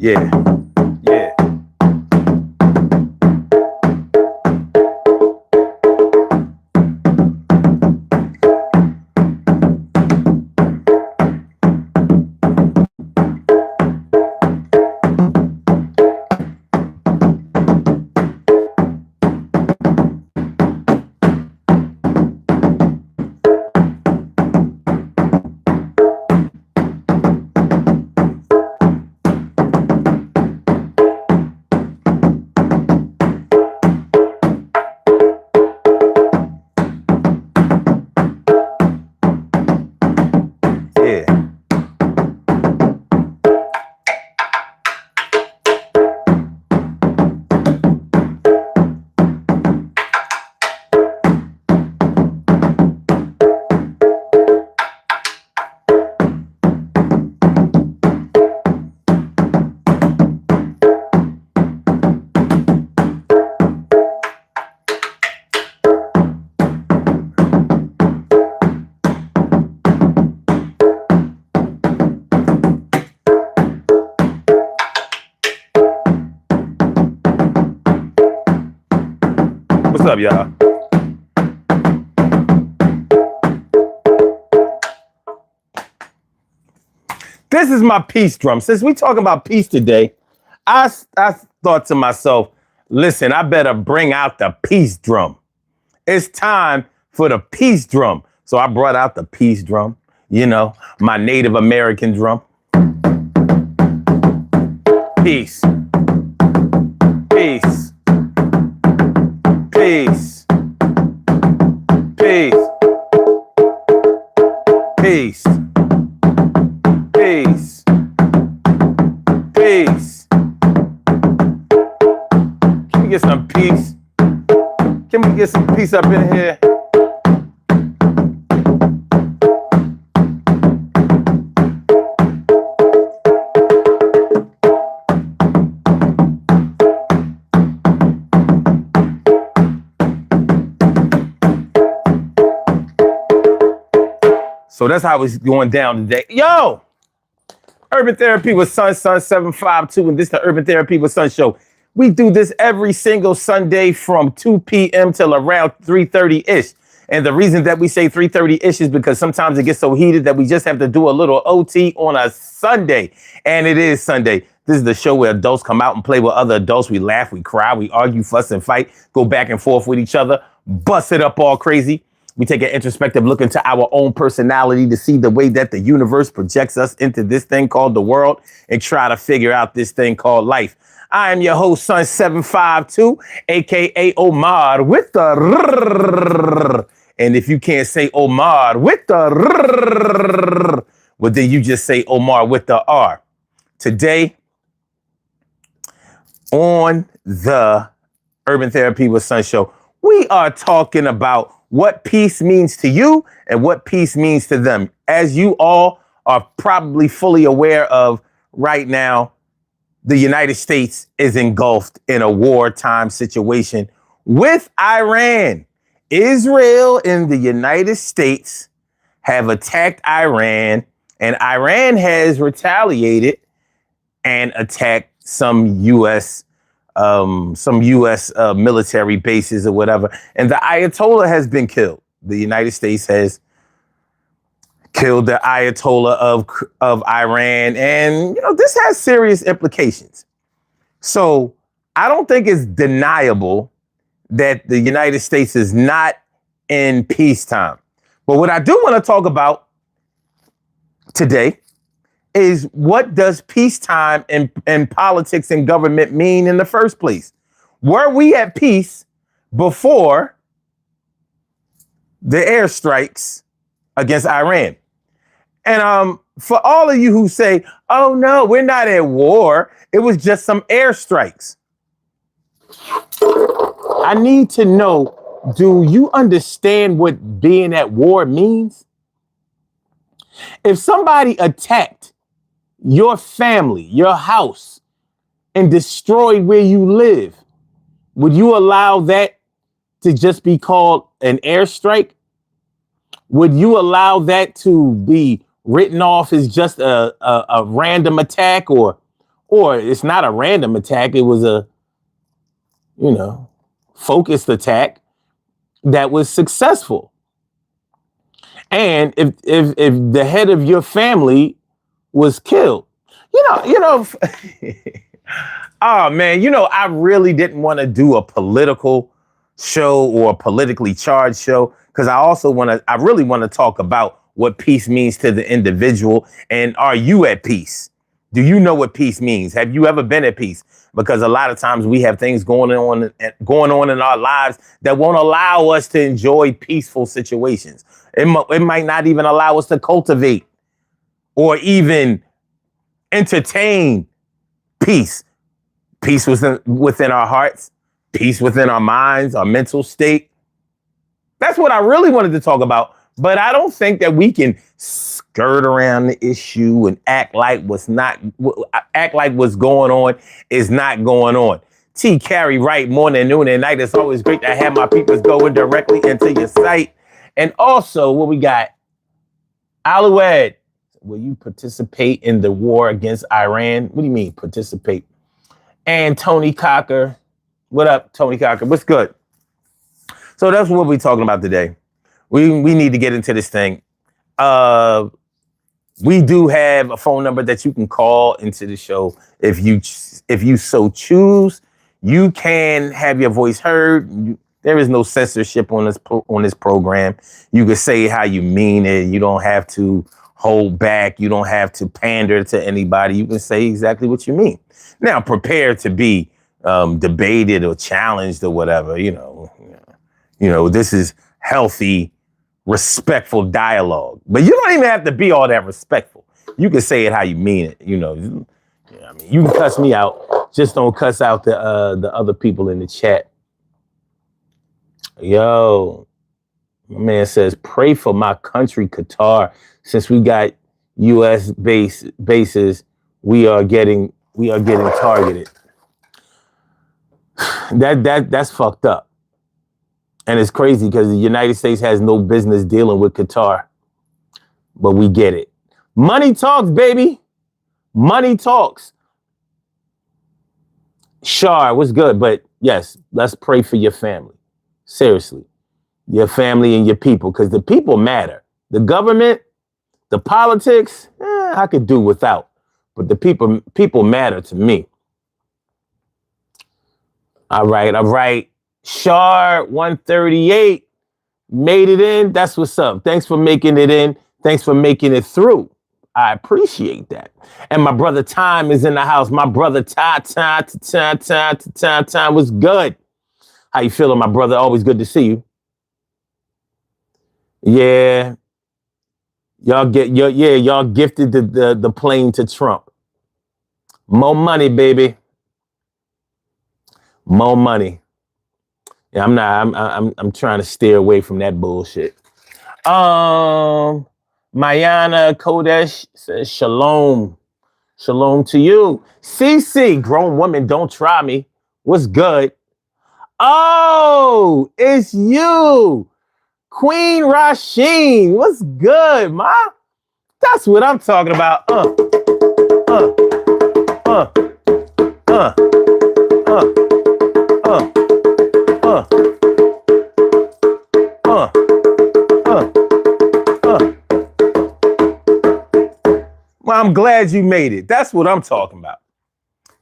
Yeah. Yeah. Yeah. What's up, y'all? This is my peace drum. Since we talking about peace today, I thought to myself, listen, I better bring out the peace drum. It's time for the peace drum. So I brought out the peace drum, you know, my Native American drum. Peace. Peace. Peace. Peace. Peace. Peace. Peace. Can we get some peace? Can we get some peace up in here? So that's how it's going down today. Yo! Urban Therapy with Sun 752, and this is the Urban Therapy with Sun show. We do this every single Sunday from 2 p.m. till around 3:30-ish. And the reason that we say 3:30-ish is because sometimes it gets so heated that we just have to do a little OT on a Sunday. And it is Sunday. This is the show where adults come out and play with other adults. We laugh, we cry, we argue, fuss, and fight, go back and forth with each other, bust it up all crazy. We take an introspective look into our own personality to see the way that the universe projects us into this thing called the world and try to figure out this thing called life. I am your host, Sun 752, aka Omar with the rrrr. And if you can't say Omar with the rrrr, well, then you just say Omar with the R. Today on the Urban Therapy with Sun show, we are talking about what peace means to you and what peace means to them. As you all are probably fully aware of right now, the United States is engulfed in a wartime situation with Iran. Israel and the United States have attacked Iran, and Iran has retaliated and attacked some U.S. Military bases or whatever. And the Ayatollah has been killed. The United States has killed the Ayatollah of Iran. And, you know, this has serious implications. So I don't think it's deniable that the United States is not in peacetime. But what I do want to talk about today is, what does peacetime in politics and government mean in the first place? Were we at peace before the airstrikes against Iran? And for all of you who say, oh no, we're not at war, it was just some airstrikes. I need to know, do you understand what being at war means? If somebody attacked your family, your house, and destroyed where you live, would you allow that to just be called an airstrike? Would you allow that to be written off as just a random attack, or or it's not a random attack. It was a, focused attack that was successful. And if the head of your family was killed, oh man, I really didn't want to do a political show or a politically charged show because I really want to talk about what peace means to the individual. And are you at peace? Do you know what peace means? Have you ever been at peace? Because a lot of times we have things going on in our lives that won't allow us to enjoy peaceful situations. It might not even allow us to cultivate or even entertain peace. Peace within our hearts, peace within our minds, our mental state. That's what I really wanted to talk about. But I don't think that we can skirt around the issue and act like what's going on is not going on. T. Carey Wright, morning, noon, and night. It's always great to have my peoples going directly into your site. And also, what we got? Aloued, will you participate in the war against Iran? What do you mean, participate? And Tony Cocker. What up, Tony Cocker? What's good? So that's what we're talking about today. We need to get into this thing. We do have a phone number that you can call into the show if you so choose. You can have your voice heard. There is no censorship on this program. You can say how you mean it. You don't have to hold back. You don't have to pander to anybody. You can say exactly what you mean. Now, prepare to be debated or challenged or whatever. This is healthy, respectful dialogue. But you don't even have to be all that respectful. You can say it how you mean it. You can cuss me out. Just don't cuss out the other people in the chat. Yo, my man says, pray for my country, Qatar. Since we got U.S. bases, we are getting targeted. That's fucked up. And it's crazy because the United States has no business dealing with Qatar. But we get it. Money talks, baby. Money talks. Shar, what's good? But yes, let's pray for your family. Seriously. Your family and your people, because the people matter. The government, the politics, I could do without. But the people matter to me. All right. Shar 138 made it in. That's what's up. Thanks for making it in. Thanks for making it through. I appreciate that. And my brother Time is in the house. My brother Time was good. How you feeling, my brother? Always good to see you. Yeah. Y'all gifted the plane to Trump. More money, baby. More money. Yeah, I'm trying to steer away from that bullshit. Mayana Kodesh says shalom. Shalom to you. CC, grown woman, don't try me. What's good? Oh, it's you. Queen Rasheen. What's good, ma? That's what I'm talking about. Well, I'm glad you made it. That's what I'm talking about.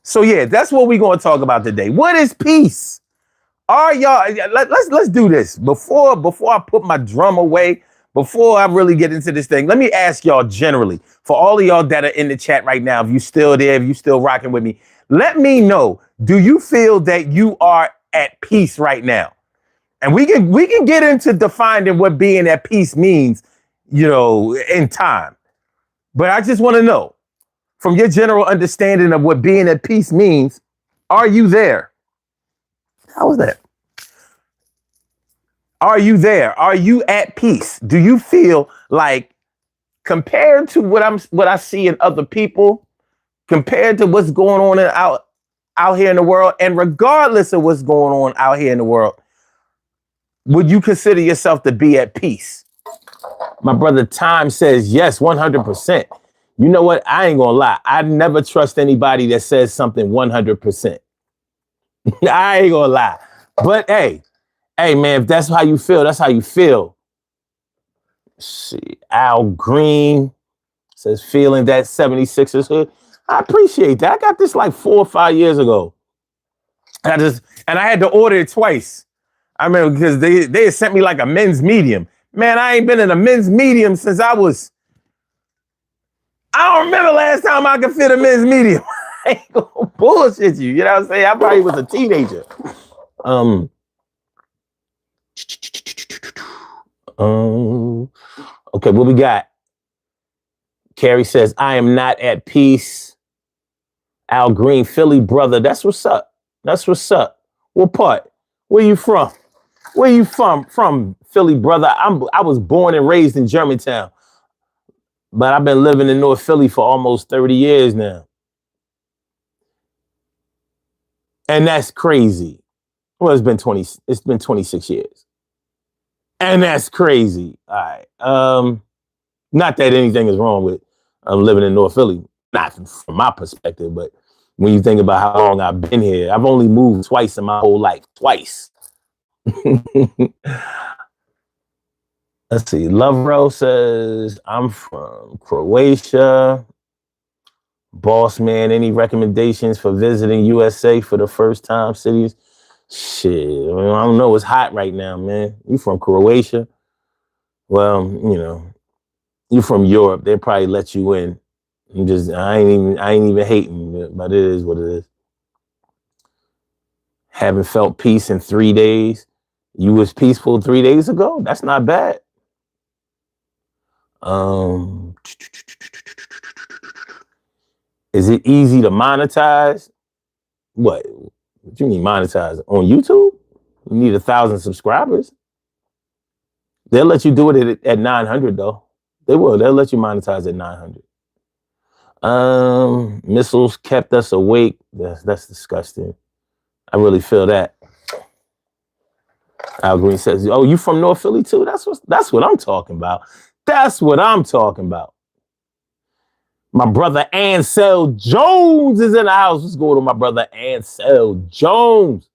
So yeah, that's what we're going to talk about today. What is peace? Are y'all? Let's do this before I put my drum away. Before I really get into this thing, let me ask y'all generally, for all of y'all that are in the chat right now, if you still there, if you still rocking with me, let me know. Do you feel that you are at peace right now? And we can get into defining what being at peace means, in time. But I just want to know, from your general understanding of what being at peace means, are you there? How was that? Are you there? Are you at peace? Do you feel like, compared to what I see in other people, compared to what's going on out here in the world, and regardless of what's going on out here in the world, would you consider yourself to be at peace? My brother Time says yes, 100%. You know what? I ain't gonna lie. I never trust anybody that says something 100%. I ain't gonna lie. But hey, man, if that's how you feel, that's how you feel. Let's see, Al Green says feeling that 76ers hood. I appreciate that. I got this like 4 or 5 years ago. And I had to order it twice. I remember because they had sent me like a men's medium. Man, I ain't been in a men's medium since I don't remember last time I could fit a men's medium. I ain't gonna bullshit you. You know what I'm saying? I probably was a teenager. Okay, what we got? Carrie says, I am not at peace. Al Green, Philly brother. That's what's up. That's what's up. What part? Where you from? Where you from? From Philly brother. I was born and raised in Germantown, but I've been living in North Philly for almost 30 years now. And that's crazy. Well, it's been 26 years. And that's crazy. All right. Not that anything is wrong with living in North Philly, not from my perspective, but when you think about how long I've been here, I've only moved twice in my whole life. Twice. Let's see. Lovero says, I'm from Croatia. Boss man, any recommendations for visiting USA for the first time cities? Shit, I don't know. It's hot right now, man. You from Croatia? Well, you from Europe. They'll probably let you in. I ain't even hating, but it is what it is. Haven't felt peace in 3 days. You was peaceful 3 days ago? That's not bad. Is it easy to monetize? What do you mean monetize? On YouTube? You need 1,000 subscribers. They'll let you do it at 900 though. They will. They'll let you monetize at 900. Missiles kept us awake. That's disgusting. I really feel that. Al Green says, "Oh, you from North Philly too? That's what I'm talking about. That's what I'm talking about." My brother Ansel Jones is in the house. Let's go to my brother Ansel Jones.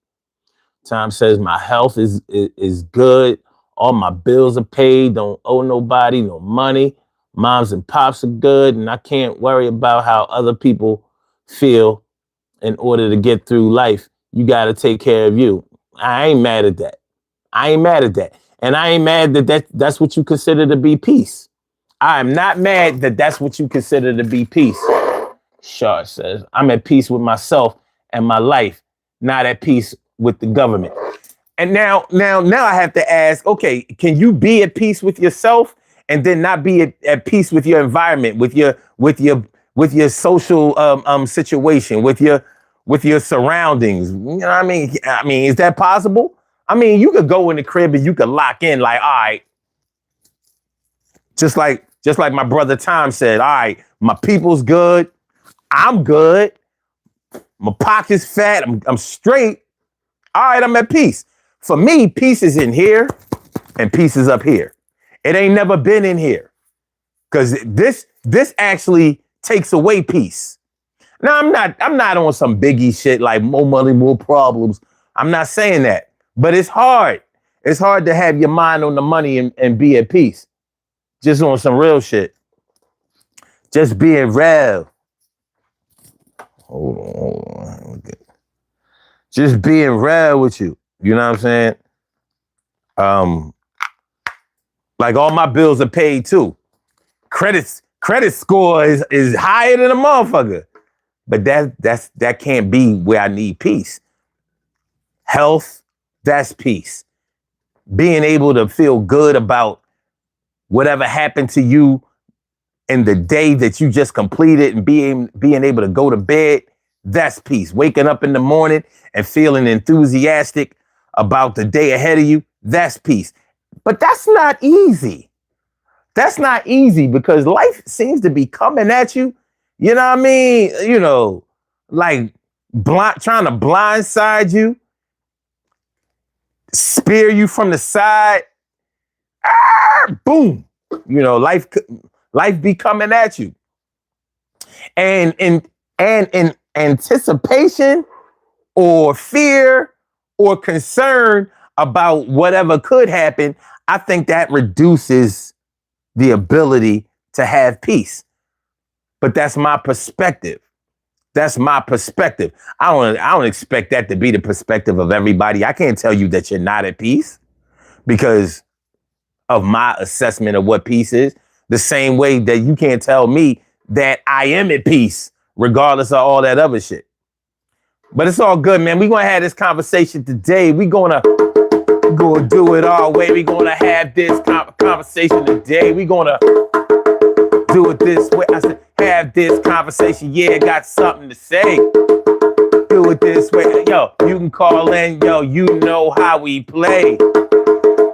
Tom says my health is good. All my bills are paid. Don't owe nobody no money. Moms and pops are good, and I can't worry about how other people feel. In order to get through life, you got to take care of you. I ain't mad at that. And I ain't mad that that's what you consider to be peace. I am not mad that that's what you consider to be peace. Shar says, I'm at peace with myself and my life, not at peace with the government. And now I have to ask, okay, can you be at peace with yourself and then not be at peace with your environment, with your social situation, with your surroundings? You know what I mean? Is that possible? I mean, you could go in the crib and you could lock in like, all right, just like my brother Tom said, all right, my people's good. I'm good. My pocket's fat. I'm straight. All right, I'm at peace. For me, peace is in here and peace is up here. It ain't never been in here. Because this actually takes away peace. Now, I'm not on some biggie shit like more money, more problems. I'm not saying that. But it's hard. It's hard to have your mind on the money and be at peace. Just on some real shit. Just being real. Hold on. Just being real with you. You know what I'm saying? Like all my bills are paid too. Credit score is higher than a motherfucker. But that can't be where I need peace. Health, that's peace. Being able to feel good about whatever happened to you in the day that you just completed and being able to go to bed, that's peace. Waking up in the morning and feeling enthusiastic about the day ahead of you, that's peace. But that's not easy. That's not easy because life seems to be coming at you. You know what I mean? Like trying to blindside you, spear you from the side. Boom. Life be coming at you. And in anticipation or fear or concern about whatever could happen, I think that reduces the ability to have peace. But that's my perspective. That's my perspective. I don't expect that to be the perspective of everybody. I can't tell you that you're not at peace because of my assessment of what peace is. The same way that you can't tell me that I am at peace, regardless of all that other shit. But it's all good, man. We're going to have this conversation today. We're going to do it our way. We're going to have this conversation today. We're going to do it this way. I said, have this conversation. Yeah, got something to say. Do it this way. Yo, you can call in. Yo, you know how we play.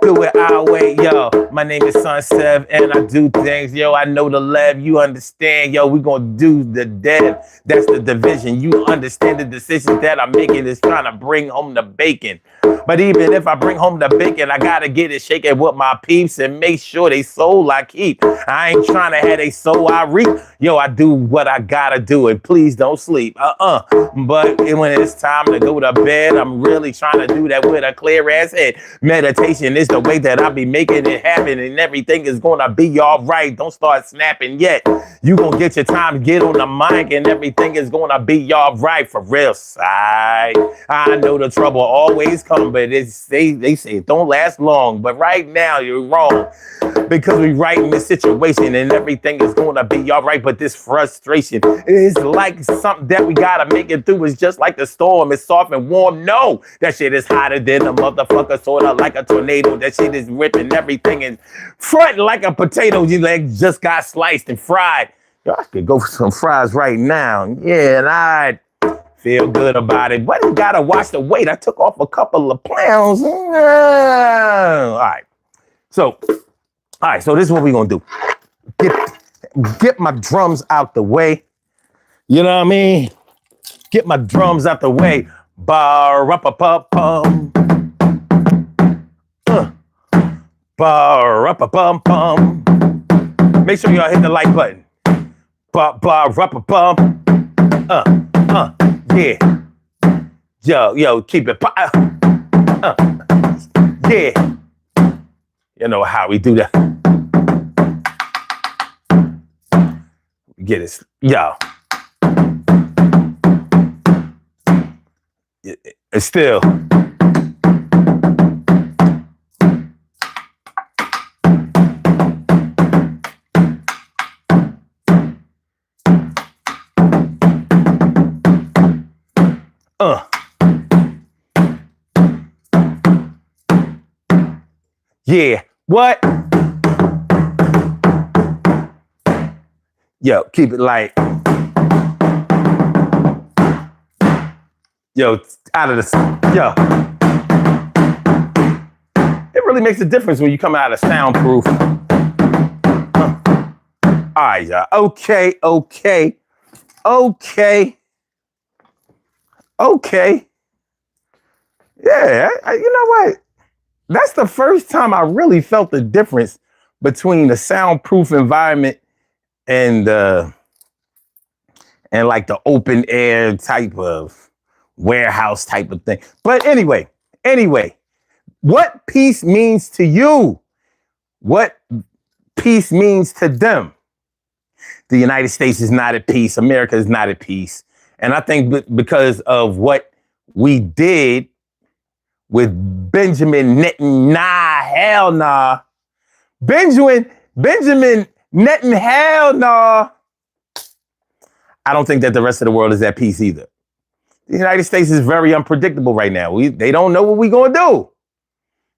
Do it our way, yo. My name is Son Sev, and I do things, yo. I know the lev, you understand, yo. We gonna do the dev. That's the division. You understand the decisions that I'm making is trying to bring home the bacon. But even if I bring home the bacon, I gotta get it shaken with my peeps and make sure they soul I keep. I ain't trying to have they soul I reap. Yo, I do what I gotta do, and please don't sleep. But when it's time to go to bed, I'm really trying to do that with a clear ass head. Meditation is the way that I be making it happen, and everything is gonna be all right. Don't start snapping yet. You gonna get your time to get on the mic, and everything is gonna be all right for real side. I know the trouble always comes, but they say it don't last long. But right now you're wrong because we right in this situation, and everything is gonna be all right. But this frustration is like something that we gotta make it through. It's just like the storm. It's soft and warm. No, that shit is hotter than a motherfucker, sorta like a tornado. That shit is ripping everything and front like a potato. Your leg just got sliced and fried. Yo, I could go for some fries right now. Yeah, and I feel good about it. But you gotta watch the weight. I took off a couple of pounds. All right. So this is what we're gonna do. Get my drums out the way. You know what I mean? Get my drums out the way. Ba-ra-pa-pa-pum. Ba-ra-pa-pum-pum. Make sure y'all hit the like button. Ba-ba-ra-pa-pum. Yeah. Yo, keep it. Yeah. You know how we do that. Get it. Yo. It's still. Yeah. What? Yo, keep it light. Yo, out of the, yo. It really makes a difference when you come out of soundproof. All right, y'all. Okay. Yeah, you know what? That's the first time I really felt the difference between the soundproof environment and like the open air type of warehouse type of thing. But anyway, what peace means to you? What peace means to them? The United States is not at peace. America is not at peace. And I think because of what we did with Benjamin Netanyahu, hell nah. Benjamin Netanyahu, nah. I don't think that the rest of the world is at peace either. The United States is very unpredictable right now. They don't know what we're going to do.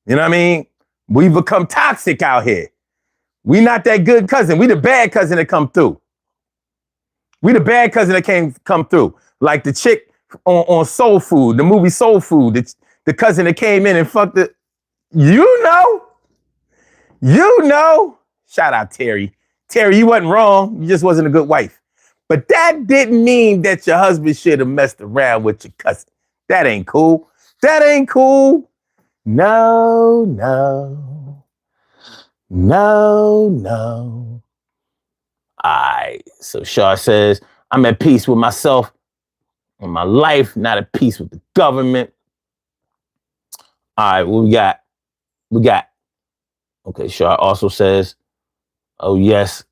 You know what I mean? We've become toxic out here. We not that good cousin. We the bad cousin that come through. We the bad cousin that come through. Like the chick on Soul Food, the movie Soul Food, the cousin that came in and fucked it. You know. Shout out Terry. Terry, you wasn't wrong. You just wasn't a good wife. But that didn't mean that your husband should have messed around with your cousin. That ain't cool. No. All right. So Shaw says, I'm at peace with myself and my life, not at peace with the government. All right, what we got? Okay, Shar also says, oh, yes,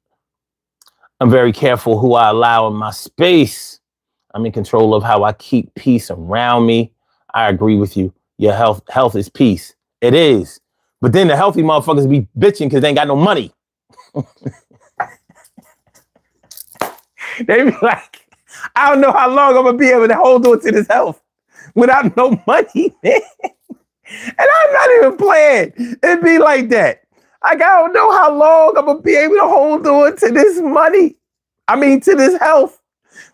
I'm very careful who I allow in my space. I'm in control of how I keep peace around me. I agree with you. Your health is peace. It is. But then the healthy motherfuckers be bitching because they ain't got no money. They be like, I don't know how long I'm going to be able to hold on to this health without no money, man. And I'm not even playing. It be like that. Like, I don't know how long I'm going to be able to hold on to this money. I mean, to this health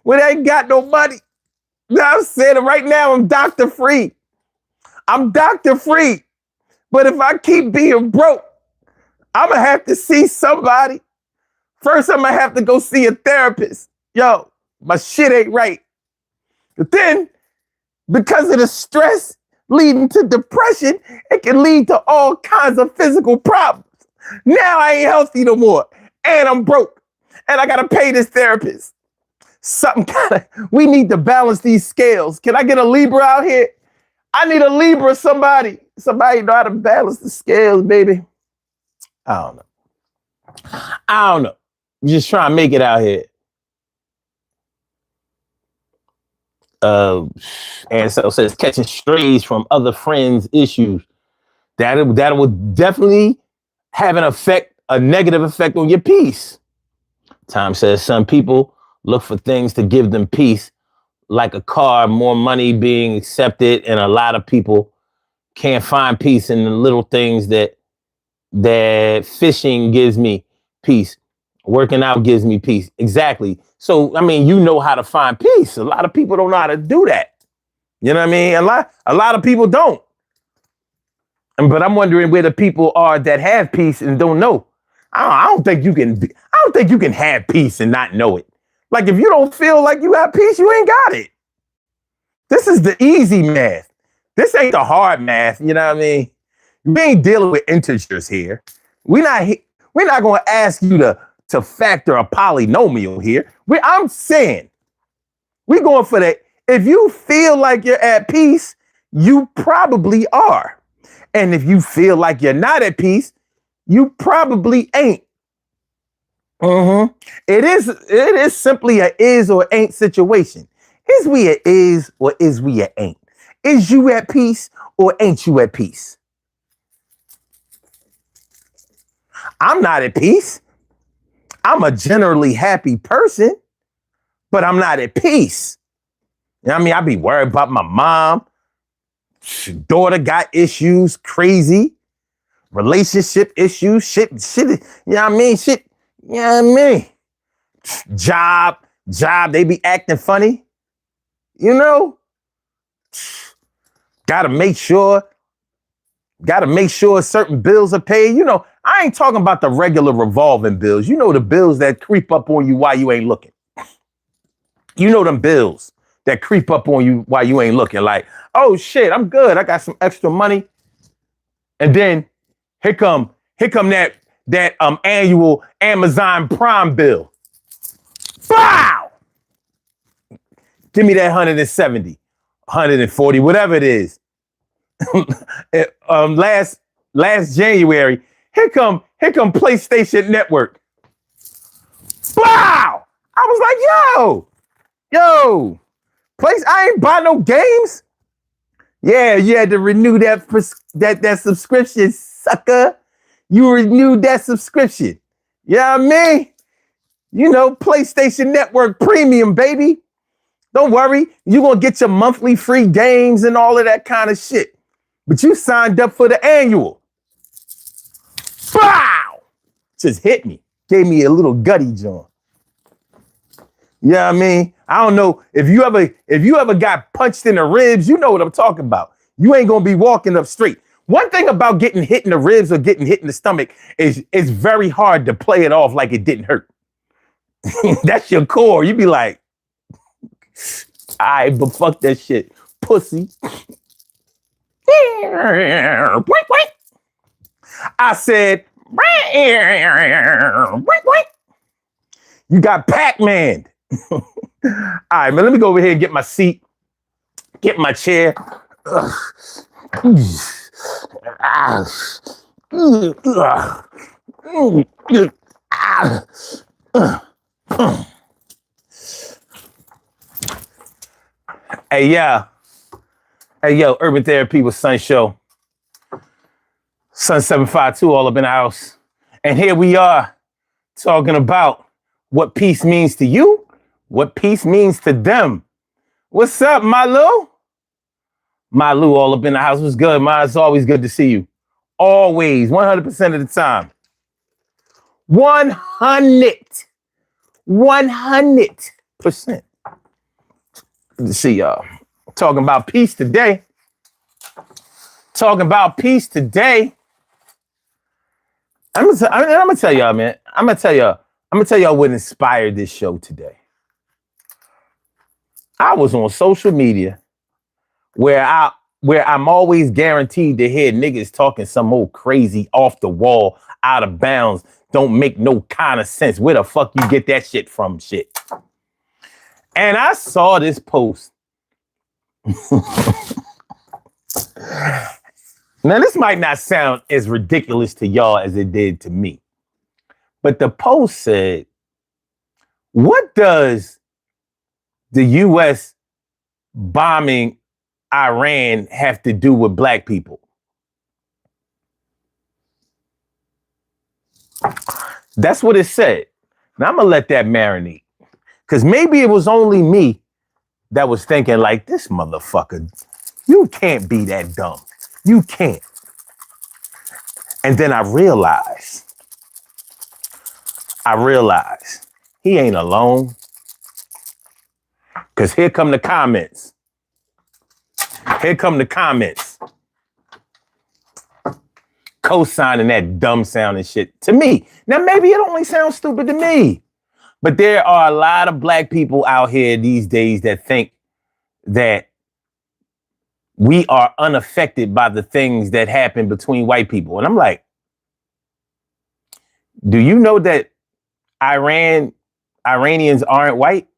when I ain't got no money. You know what I'm saying? Right now, I'm doctor free. I'm doctor free. But if I keep being broke, I'm going to have to see somebody. First, I'm going to have to go see a therapist. Yo, my shit ain't right. But then, because of the stress leading to depression, it can lead to all kinds of physical problems. Now I ain't healthy no more. And I'm broke. And I got to pay this therapist. We need to balance these scales. Can I get a Libra out here? I need a Libra, somebody know how to balance the scales, baby. I don't know. I'm just trying to make it out here. And so says catching strays from other friends' issues. That would definitely have a negative effect on your peace. Tom says some people look for things to give them peace, like a car, more money being accepted, and a lot of people can't find peace in the little things that fishing gives me peace. Working out gives me peace. Exactly. So, I mean, you know how to find peace. A lot of people don't know how to do that. You know what I mean? A lot of people don't. But I'm wondering where the people are that have peace and don't know. I don't think you can have peace and not know it. Like, if you don't feel like you have peace, you ain't got it. This is the easy math. This ain't the hard math. You know what I mean? We ain't dealing with integers here. We're not going to ask you to factor a polynomial here. I'm saying we're going for that. If you feel like you're at peace, you probably are. And if you feel like you're not at peace, you probably ain't. It is simply a is or ain't situation. Is we a is or is we a ain't? Is you at peace or ain't you at peace? I'm not at peace. I'm a generally happy person, but I'm not at peace. You know what I mean? I be worried about my mom. Daughter got issues, crazy. Relationship issues, shit. You know what I mean? Shit. You know what I mean? Job, they be acting funny. You know? Gotta make sure certain bills are paid. You know, I ain't talking about the regular revolving bills. You know, the bills that creep up on you while you ain't looking. You know them bills that creep up on you while you ain't looking. Like, oh shit, I'm good. I got some extra money. And then here come that annual Amazon Prime bill. Wow! Give me that 170, 140, whatever it is. Last January, here come PlayStation Network. Wow! I was like, yo, I ain't buy no games. Yeah, you had to renew that subscription, sucker. You renewed that subscription. You know what I mean? You know, PlayStation Network Premium, baby. Don't worry, you're going to get your monthly free games and all of that kind of shit. But you signed up for the annual. Wow! Just hit me. Gave me a little gutty joint. You know what I mean? I don't know if you ever got punched in the ribs, you know what I'm talking about. You ain't gonna be walking up straight. One thing about getting hit in the ribs or getting hit in the stomach is it's very hard to play it off like it didn't hurt. That's your core. You be like, all right, but fuck that shit, pussy. I said, you got Pac-Man. right, man, let me go over here and get my seat, get my chair. Ugh. Ah. Hey, yeah. Hey, yo, Urban Therapy with Sun Show. Sun 752 all up in the house. And here we are talking about what peace means to you, what peace means to them. What's up, Malu? Malu all up in the house. What's good, Ma? It's always good to see you. Always, 100% of the time. 100%. Good to see y'all. Talking about peace today. I'm gonna tell y'all, man. I'm gonna tell y'all what inspired this show today. I was on social media where I'm always guaranteed to hear niggas talking some old crazy off the wall, out of bounds, don't make no kind of sense. Where the fuck you get that shit from shit? And I saw this post. Now, this might not sound as ridiculous to y'all as it did to me, but the post said, what does the U.S. bombing Iran have to do with black people? That's what it said. Now, I'm going to let that marinate, because maybe it was only me that was thinking like, this motherfucker, you can't be that dumb. You can't. And then I realized he ain't alone. Because here come the comments. Co-signing that dumb sounding shit to me. Now, maybe it only sounds stupid to me, but there are a lot of black people out here these days that think that we are unaffected by the things that happen between white people. And I'm like, do you know that Iranians aren't white?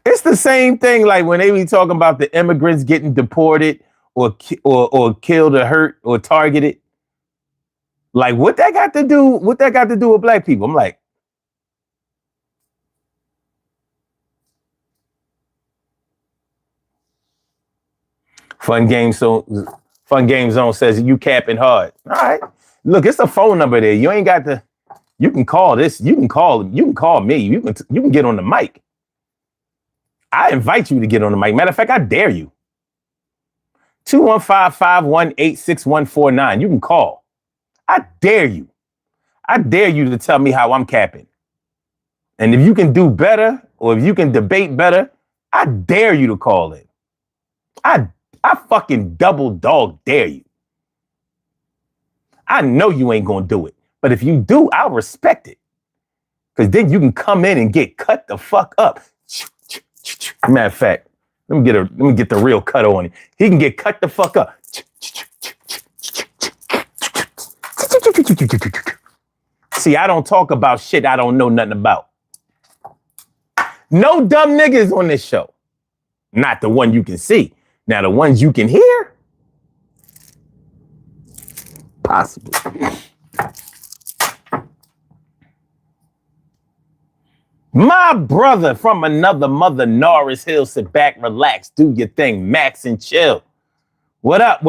It's the same thing like when they be talking about the immigrants getting deported or killed or hurt or targeted. Like, what that got to do with black people? I'm like, Fun Game Zone says you capping hard. All right. Look, it's a phone number there. You ain't got to. You can call this. You can call me. You can get on the mic. I invite you to get on the mic. Matter of fact, I dare you. 215-518-6149. You can call. I dare you. I dare you to tell me how I'm capping. And if you can do better or if you can debate better, I dare you to call in. I fucking double dog dare you. I know you ain't gonna do it. But if you do, I'll respect it. Because then you can come in and get cut the fuck up. Matter of fact, let me get the real cut on it. He can get cut the fuck up. See, I don't talk about shit I don't know nothing about. No dumb niggas on this show. Not the one you can see. Now, the ones you can hear, possibly. My brother from another mother, Norris Hill, sit back, relax, do your thing, max and chill. What up?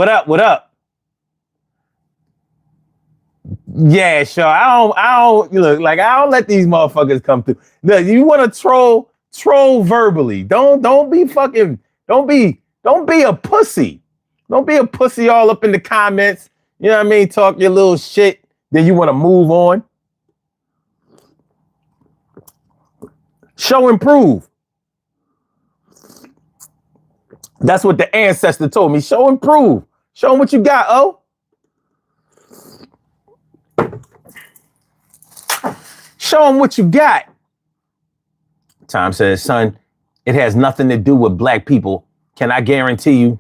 Yeah, sure. I don't look like I don't let these motherfuckers come through. Look, you want to troll verbally. Don't be a pussy. Don't be a pussy all up in the comments. You know what I mean? Talk your little shit. Then you want to move on. Show and prove. That's what the ancestor told me. Show and prove. Show them what you got, oh. Show them what you got. Tom says, son, it has nothing to do with black people. Can I guarantee you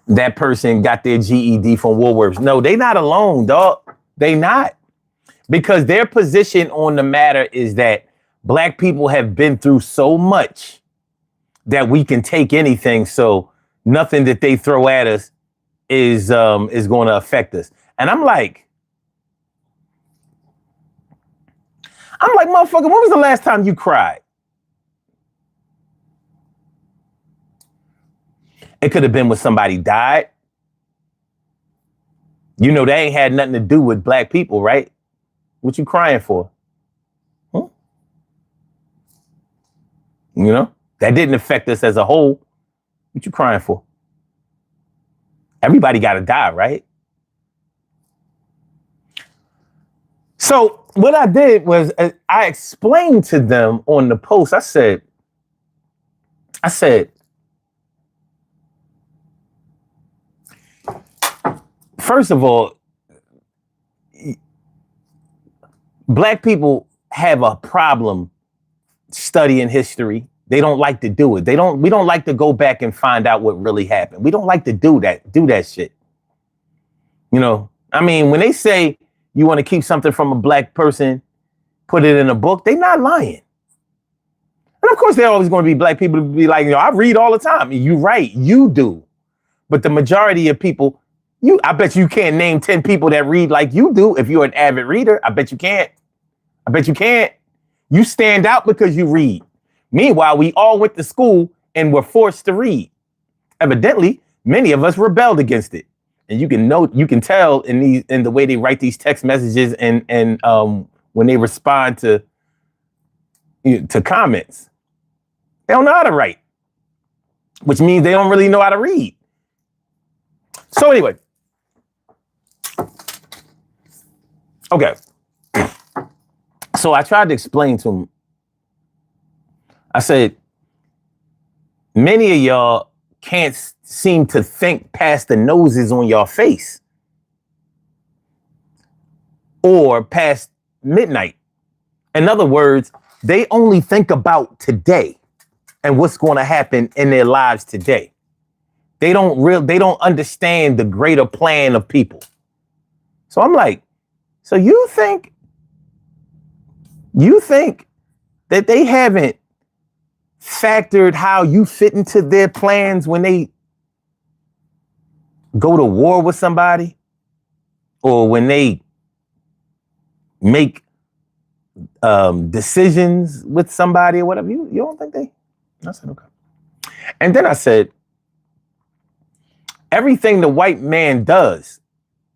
that person got their GED from Woolworths? No, they not alone, dog. They not. because their position on the matter is that black people have been through so much that we can take anything. So nothing that they throw at us is going to affect us. And I'm like, motherfucker, when was the last time you cried? It could have been when somebody died. You know, they ain't had nothing to do with black people, right? What you crying for? Huh? You know, that didn't affect us as a whole. What you crying for? Everybody got to die, right? So what I did was I explained to them on the post. I said, first of all, black people have a problem studying history. They don't like to do it. We don't like to go back and find out what really happened. We don't like to do that shit. You know, I mean, when they say you want to keep something from a black person, put it in a book, they not lying. And of course, there are always going to be black people who be like, I read all the time. You're right, you do. But the majority of people, I bet you can't name 10 people that read like you do if you're an avid reader. I bet you can't. You stand out because you read. Meanwhile, we all went to school and were forced to read. Evidently, many of us rebelled against it. And you can tell in the way they write these text messages and when they respond to comments. They don't know how to write, which means they don't really know how to read. So anyway. Okay. So I tried to explain to him. I said, many of y'all can't seem to think past the noses on your face or past midnight. In other words, they only think about today and what's going to happen in their lives today. They don't understand the greater plan of people. So I'm like, so you think that they haven't factored how you fit into their plans when they go to war with somebody or when they make decisions with somebody or whatever? You don't think they? I said, okay. And then I said, everything the white man does,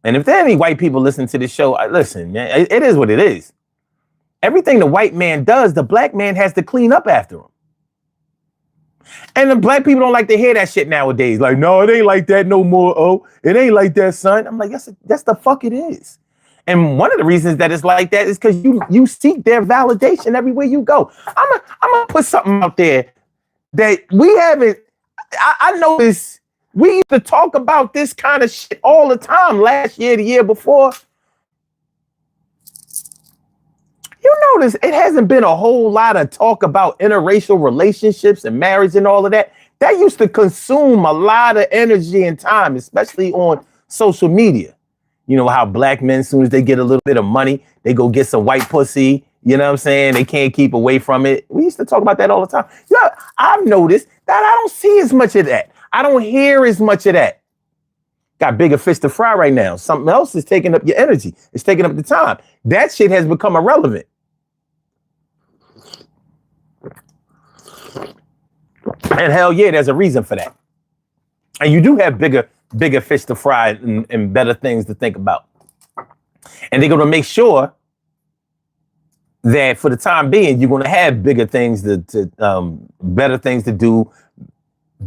and if there are any white people listening to this show, listen, man, it is what it is. Everything the white man does, the black man has to clean up after him. And the black people don't like to hear that shit nowadays. Like, no, it ain't like that no more. Oh, it ain't like that, son. I'm like, that's the fuck it is. And one of the reasons that it's like that is because you seek their validation everywhere you go. I'm gonna put something out there that we haven't. I noticed we used to talk about this kind of shit all the time last year, the year before. You notice it hasn't been a whole lot of talk about interracial relationships and marriage and all of that. That used to consume a lot of energy and time, especially on social media. You know how black men, as soon as they get a little bit of money, they go get some white pussy. You know what I'm saying? They can't keep away from it. We used to talk about that all the time. Yeah, I've noticed that I don't see as much of that. I don't hear as much of that. Got bigger fish to fry right now. Something else is taking up your energy. It's taking up the time. That shit has become irrelevant. And hell yeah, there's a reason for that. And you do have bigger fish to fry and better things to think about. And they're going to make sure that for the time being, you're going to have bigger things better things to do,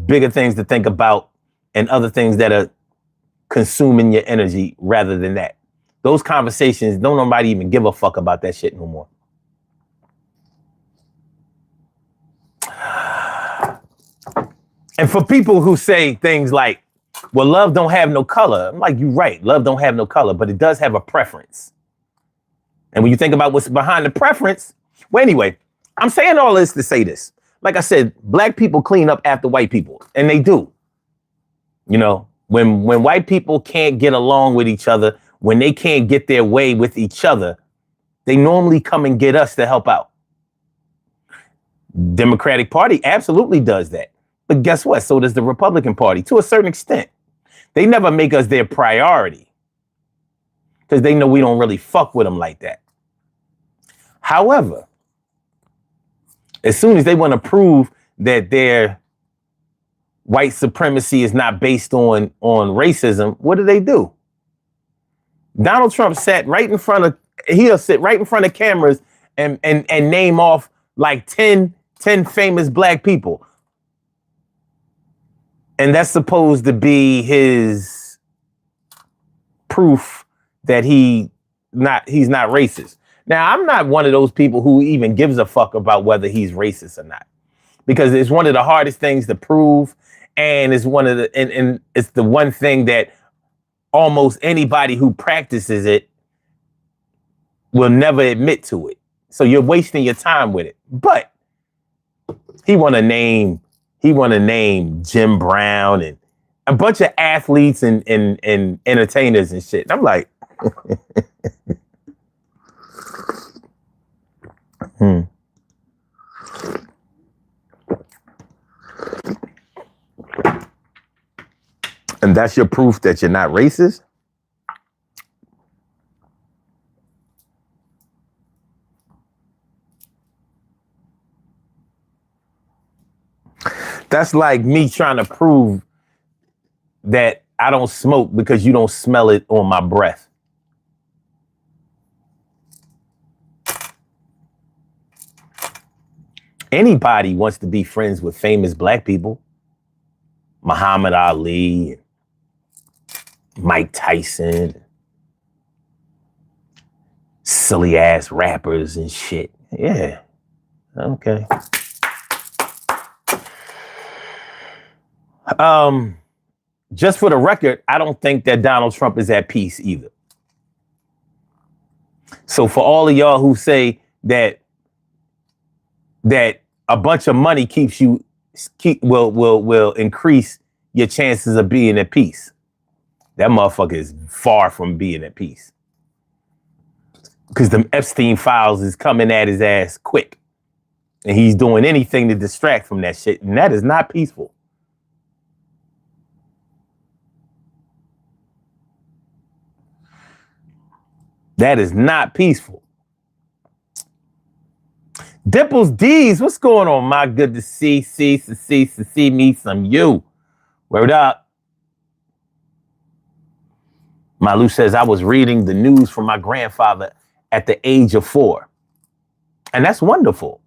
bigger things to think about, and other things that are consuming your energy rather than that. Those conversations, don't nobody even give a fuck about that shit no more. And for people who say things like, well, love don't have no color. I'm like, you're right. Love don't have no color, but it does have a preference. And when you think about what's behind the preference, well, anyway, I'm saying all this to say this. Like I said, black people clean up after white people, and they do. You know, when white people can't get along with each other, when they can't get their way with each other, They normally come and get us to help out. Democratic Party absolutely does that. But guess what? So does the Republican Party to a certain extent. They never make us their priority because they know we don't really fuck with them like that. However, as soon as they want to prove that their white supremacy is not based on racism, what do? Donald Trump he'll sit right in front of cameras and name off like 10 famous black people. And that's supposed to be his proof that he's not racist. Now, I'm not one of those people who even gives a fuck about whether he's racist or not, because it's one of the hardest things to prove. And it's and it's the one thing that almost anybody who practices it will never admit to it. So you're wasting your time with it. But he want to name Jim Brown and a bunch of athletes and entertainers and shit. And I'm like, And that's your proof that you're not racist? That's like me trying to prove that I don't smoke because you don't smell it on my breath. Anybody wants to be friends with famous black people. Muhammad Ali, Mike Tyson, silly ass rappers and shit. Yeah. Okay. Just for the record, I don't think that Donald Trump is at peace either. So for all of y'all who say that a bunch of money will increase your chances of being at peace, that motherfucker is far from being at peace. Because the Epstein files is coming at his ass quick. And he's doing anything to distract from that shit. And that is not peaceful. That is not peaceful. Dimples D's, what's going on? My good to see me some you. Word up. Malu says, I was reading the news from my grandfather at the age of 4. And that's wonderful.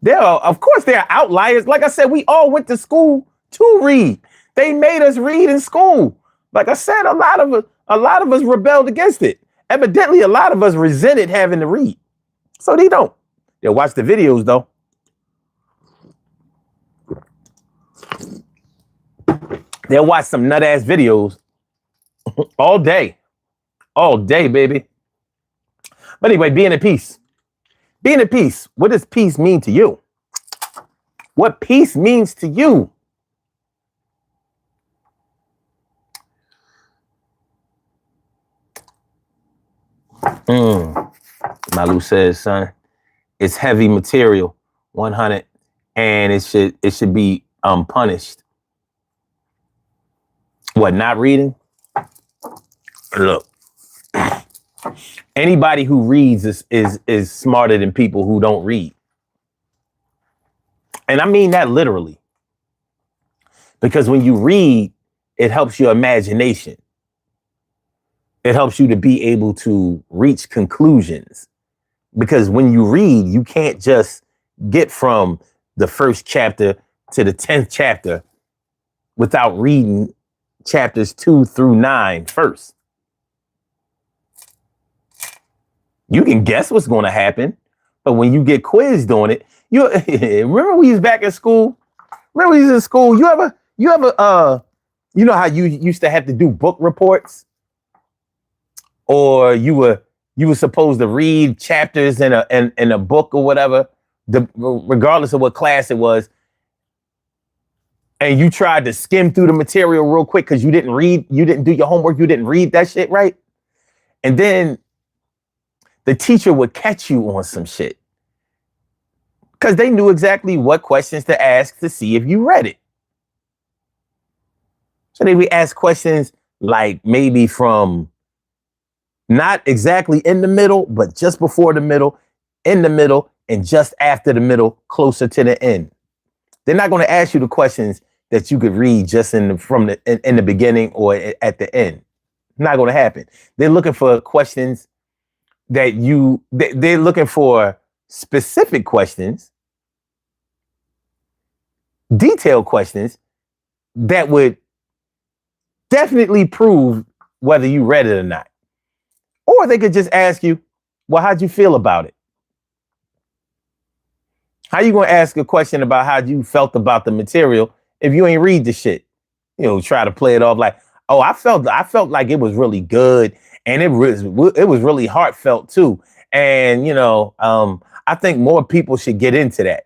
Of course, there are outliers. Like I said, we all went to school to read. They made us read in school. Like I said, a lot of us rebelled against it. Evidently, a lot of us resented having to read. So they don't. They'll watch the videos, though. They'll watch some nut-ass videos all day. All day, baby. But anyway, being at peace. Being at peace. What does peace mean to you? What peace means to you? Malu says, son, it's heavy material, 100, and it should be punished. What, not reading? Look, anybody who reads is smarter than people who don't read. And I mean that literally. Because when you read, it helps your imagination. It helps you to be able to reach conclusions. Because when you read, you can't just get from the first chapter to the 10th chapter without reading chapters 2 through 9 first. You can guess what's going to happen, but when you get quizzed on it, remember we was back in school? Remember we was in school? You ever, you know how you used to have to do book reports? Or you were supposed to read chapters in a book or whatever, regardless of what class it was. And you tried to skim through the material real quick because you didn't do your homework, you didn't read that shit right. And then the teacher would catch you on some shit because they knew exactly what questions to ask to see if you read it. So they would ask questions like maybe from not exactly in the middle, but just before the middle, in the middle, and just after the middle, closer to the end. They're not going to ask you the questions that you could read just in the beginning or at the end. Not going to happen. They're looking for questions they're looking for specific questions, detailed questions that would definitely prove whether you read it or not. Or they could just ask you, well, how'd you feel about it? How you going to ask a question about how you felt about the material if you ain't read the shit? You know, try to play it off like, oh, I felt like it was really good and it was really heartfelt too. And, you know, I think more people should get into that.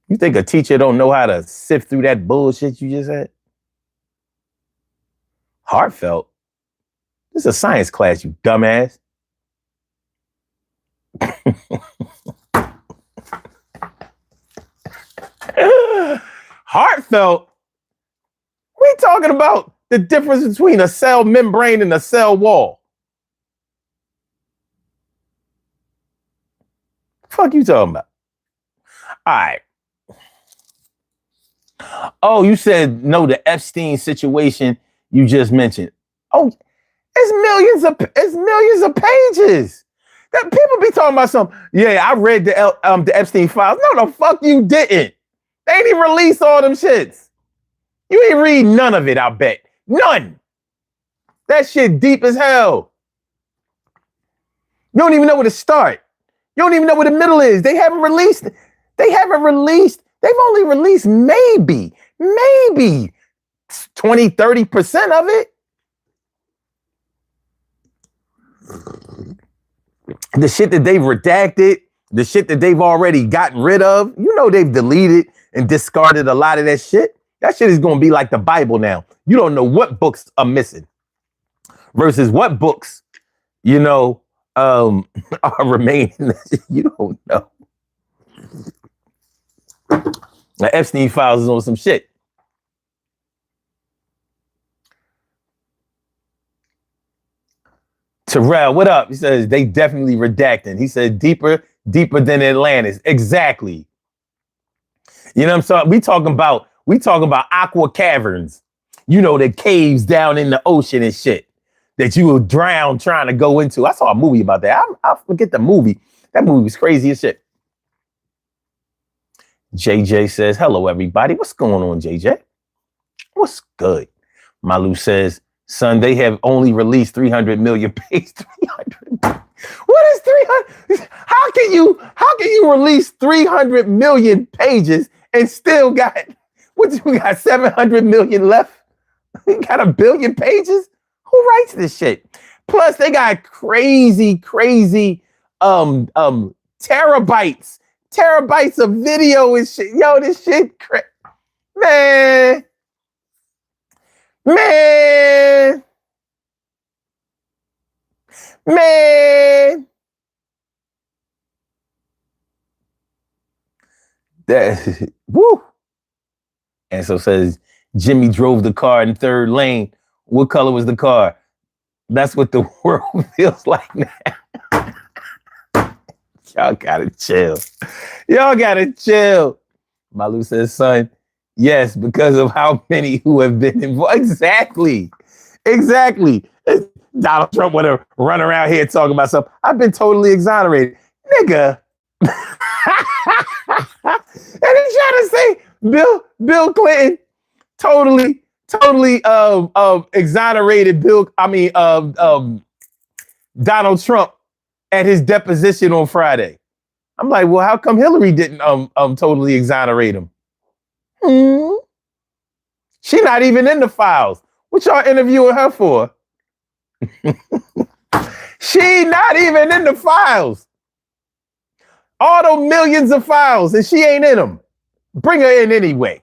You think a teacher don't know how to sift through that bullshit you just said? Heartfelt? This is a science class, you dumbass. Heartfelt? We talking about the difference between a cell membrane and a cell wall. Fuck you talking about? All right. Oh, you said no, the Epstein situation you just mentioned. Oh, it's millions of pages. That people be talking about some. Yeah, I read the Epstein files. No, the fuck you didn't. They ain't even release all them shits. You ain't read none of it, I bet. None. That shit deep as hell. You don't even know where to start. You don't even know where the middle is. They haven't released. They've only released maybe 20, 30% of it. The shit that they've redacted, the shit that they've already gotten rid of, you know, they've deleted and discarded a lot of that shit. That shit is going to be like the Bible now. You don't know what books are missing versus what books, you know, are remaining. You don't know. The Epstein files is on some shit. Terrell, what up? He says they definitely redacting. He said deeper than Atlantis. Exactly. You know what I'm saying? We talking about aqua caverns. You know, the caves down in the ocean and shit that you will drown trying to go into. I saw a movie about that. I forget the movie. That movie was crazy as shit. JJ says, hello, everybody. What's going on, JJ? What's good? Malu says, son, they have only released 300 million pages. 300. What is 300? How can you release 300 million pages and still got, what you got, 700 million left? You got 1 billion pages? Who writes this shit? Plus, they got crazy terabytes of video and shit. Yo, this shit, man. That woo. And so says Jimmy drove the car in third lane. What color was the car? That's what the world feels like now. Y'all gotta chill. Malu says, son, yes, because of how many who have been involved. Exactly. Donald Trump want to run around here talking about something. I've been totally exonerated. Nigga. And he's trying to say Bill Clinton totally exonerated Donald Trump at his deposition on Friday. I'm like, well, how come Hillary didn't totally exonerate him? She not even in the files. What y'all interviewing her for? She not even in the files. All those millions of files, and she ain't in them. Bring her in anyway.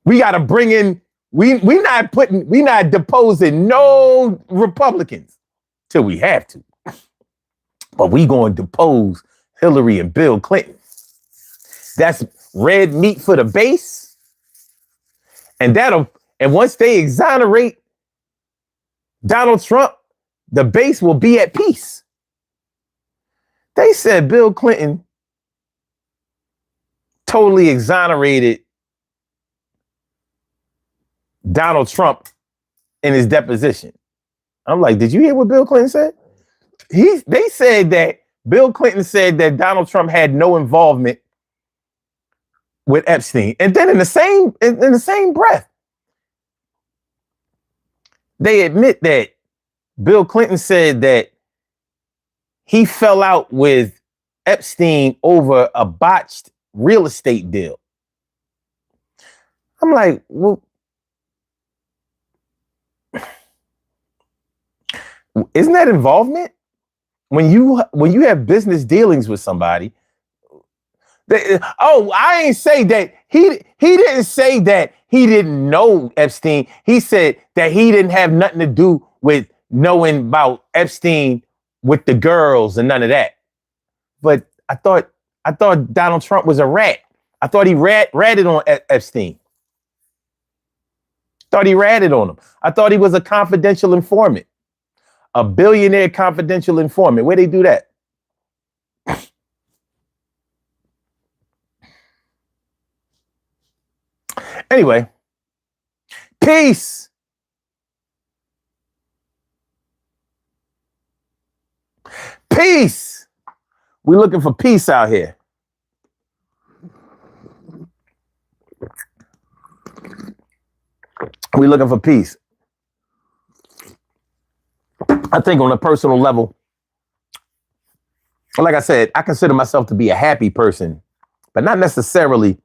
We gotta bring in. We not deposing no Republicans. till we have to. But we going to depose Hillary and Bill Clinton. That's red meat for the base. And once they exonerate Donald Trump, the base will be at peace. They said Bill Clinton totally exonerated Donald Trump in his deposition. I'm like, did you hear what Bill Clinton said? They said that Bill Clinton said that Donald Trump had no involvement with Epstein. And then in the same breath, they admit that Bill Clinton said that he fell out with Epstein over a botched real estate deal. I'm like, well, isn't that involvement? When you have business dealings with somebody, I ain't say that he didn't say that he didn't know Epstein. He said that he didn't have nothing to do with knowing about Epstein with the girls and none of that. But I thought Donald Trump was a rat. I thought he ratted on Epstein. Thought he ratted on him. I thought he was a confidential informant. A billionaire confidential informant. Where they do that? Anyway, peace. Peace. We're looking for peace out here. We're looking for peace. I think on a personal level, like I said, I consider myself to be a happy person, but not necessarily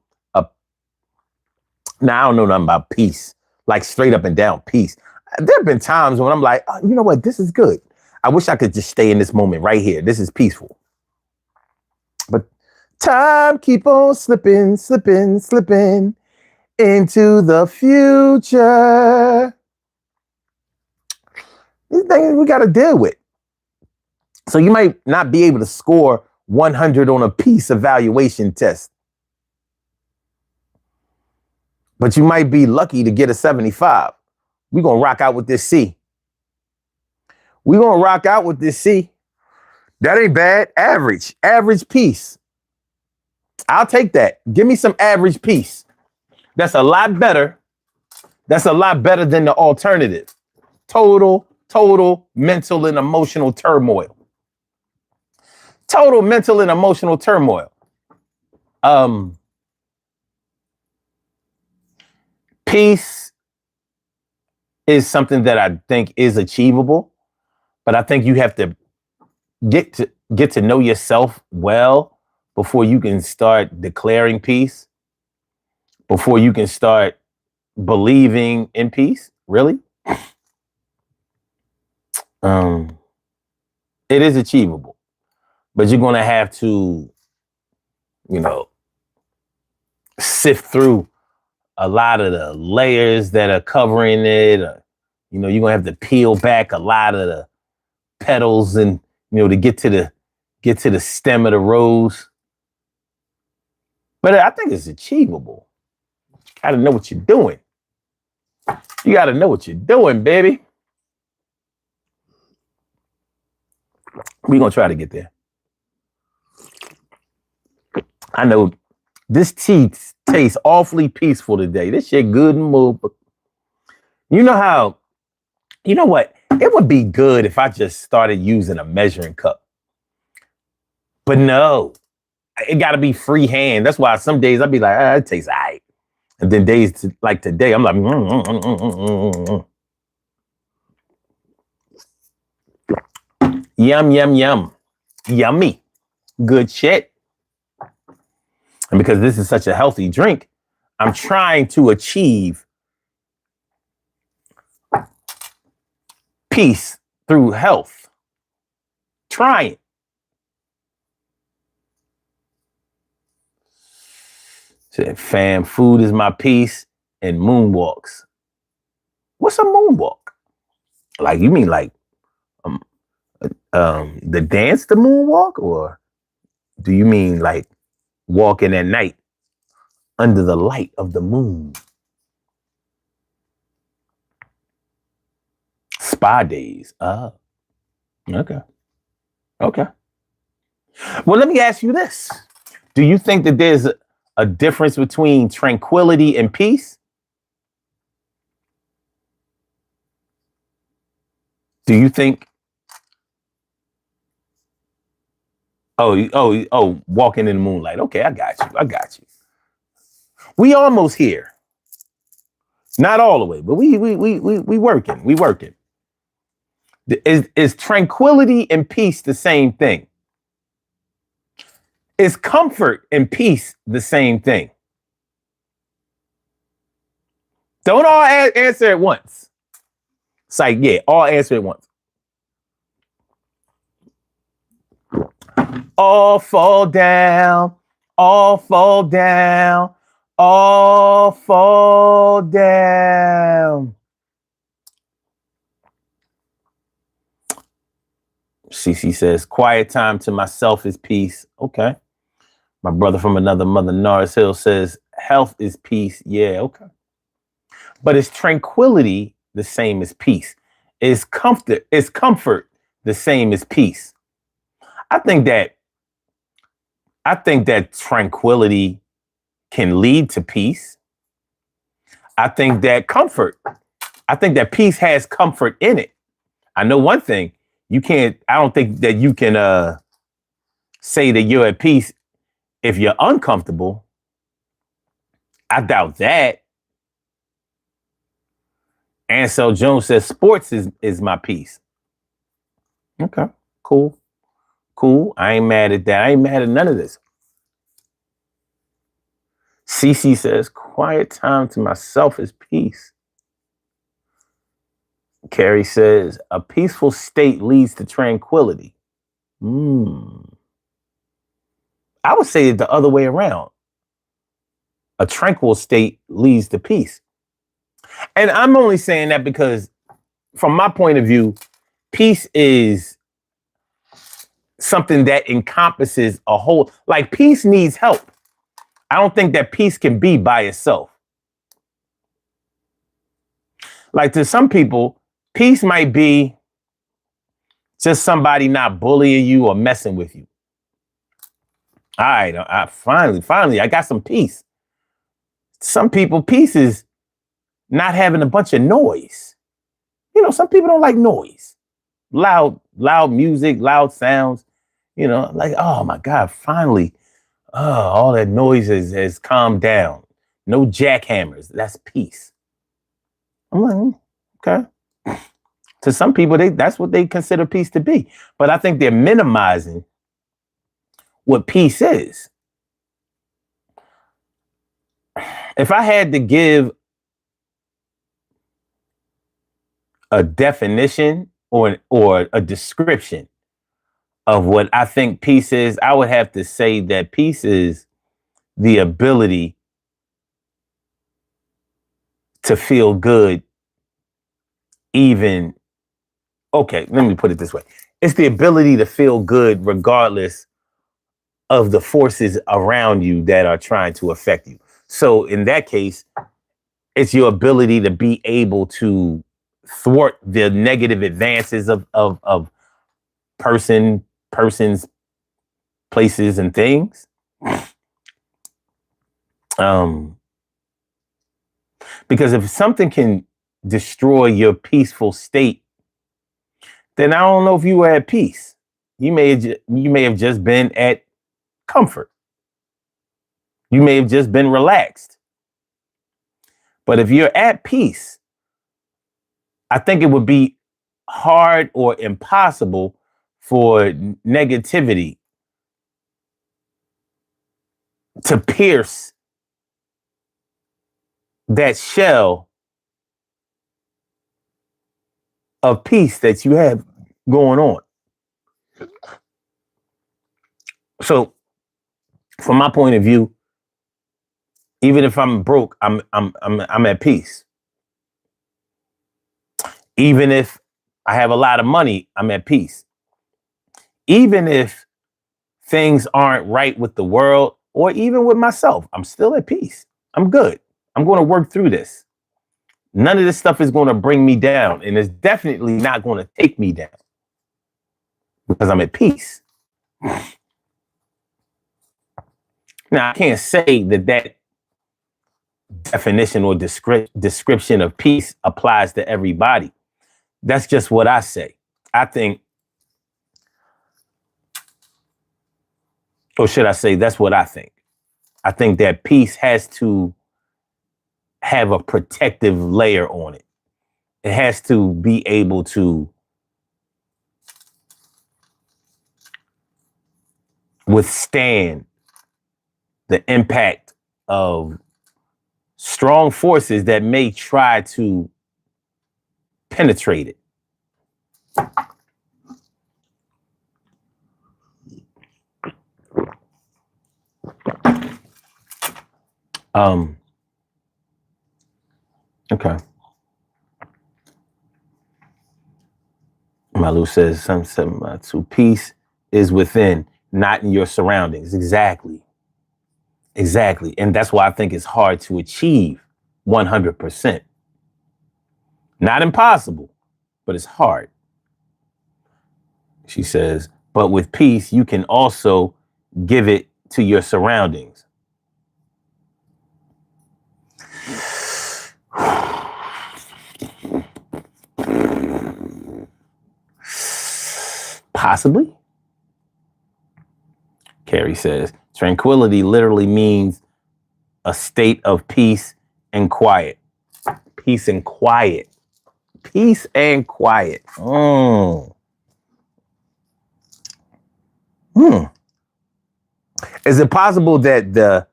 I don't know nothing about peace, like straight up and down peace. There have been times when I'm like, oh, you know what? This is good. I wish I could just stay in this moment right here. This is peaceful. But time keep on slipping, slipping, slipping into the future. These things we got to deal with. So you might not be able to score 100 on a peace evaluation test, but you might be lucky to get a 75. We're going to rock out with this C. We're going to rock out with this C. That ain't bad. Average peace. I'll take that. Give me some average peace. That's a lot better. That's a lot better than the alternative. Total mental and emotional turmoil. Total mental and emotional turmoil. Peace is something that I think is achievable, but I think you have to get to know yourself well before you can start declaring peace, before you can start believing in peace. Really? It is achievable, but you're going to have to, sift through a lot of the layers that are covering it. You're going to have to peel back a lot of the petals and, to get to the stem of the rose. But I think it's achievable. You got to know what you're doing. You got to know what you're doing, baby. We're going to try to get there. I know this tea tastes awfully peaceful today. This shit good and move. You know what? It would be good if I just started using a measuring cup. But no, it got to be freehand. That's why some days I'll be like, it tastes all right. And then days like today, I'm like, Yum, yum, yum. Yummy. Good shit. And because this is such a healthy drink, I'm trying to achieve peace through health. Trying. Said, fam, food is my peace and moonwalks. What's a moonwalk? Like, you mean like The dance, the moonwalk, or do you mean like walking at night under the light of the moon? Spa days. Oh, okay. Okay. Well, let me ask you this. Do you think that there's a difference between tranquility and peace? Do you think, walking in the moonlight. Okay, I got you. I got you. We almost here. Not all the way, but we working. We working. Is tranquility and peace the same thing? Is comfort and peace the same thing? Don't all answer at once. It's like, yeah, all answer at once. All fall down, all fall down, all fall down. CC says, quiet time to myself is peace. Okay. My brother from another mother, Norris Hill, says, health is peace. Yeah, okay. But is tranquility the same as peace? Is comfort the same as peace? I think that tranquility can lead to peace. I think that peace has comfort in it. I know one thing, I don't think that you can say that you're at peace if you're uncomfortable. I doubt that. Ansel Jones says sports is my peace. Okay, cool. I ain't mad at that. I ain't mad at none of this. CC says, quiet time to myself is peace. Carrie says, a peaceful state leads to tranquility. I would say it the other way around. A tranquil state leads to peace. And I'm only saying that because from my point of view, peace is something that encompasses a whole, like peace needs help. I don't think that peace can be by itself. Like to some people, peace might be just somebody not bullying you or messing with you. All right, I finally, I got some peace. Some people, peace is not having a bunch of noise. You know, some people don't like noise. Loud music, loud sounds. You know, like, oh my God, finally, all that noise has calmed down. No jackhammers. That's peace. I'm like, okay. To some people, that's what they consider peace to be. But I think they're minimizing what peace is. If I had to give a definition or a description of what I think peace is, I would have to say that peace is the ability to feel good even, okay, let me put it this way. It's the ability to feel good regardless of the forces around you that are trying to affect you. So in that case, it's your ability to be able to thwart the negative advances of persons, places, and things. Because if something can destroy your peaceful state, then I don't know if you were at peace. You may have just been at comfort. You may have just been relaxed. But if you're at peace, I think it would be hard or impossible for negativity to pierce that shell of peace that you have going on. So from my point of view, even if I'm broke, I'm at peace. Even if I have a lot of money, I'm at peace. even if things aren't right with the world or even with myself, I'm still at peace. I'm good. I'm going to work through this. None of this stuff is going to bring me down, and it's definitely not going to take me down because I'm at peace. Now, I can't say that definition or description of peace applies to everybody. That's just what I say. I think, or should I say, that's what I think. I think that peace has to have a protective layer on it. It has to be able to withstand the impact of strong forces that may try to penetrate it. Okay. Malu says, to peace is within, not in your surroundings. Exactly. And that's why I think it's hard to achieve 100%. Not impossible, but it's hard. She says, but with peace, you can also give it to your surroundings. Possibly. Carrie says, tranquility literally means a state of peace and quiet. Peace and quiet. Peace and quiet. Is it possible that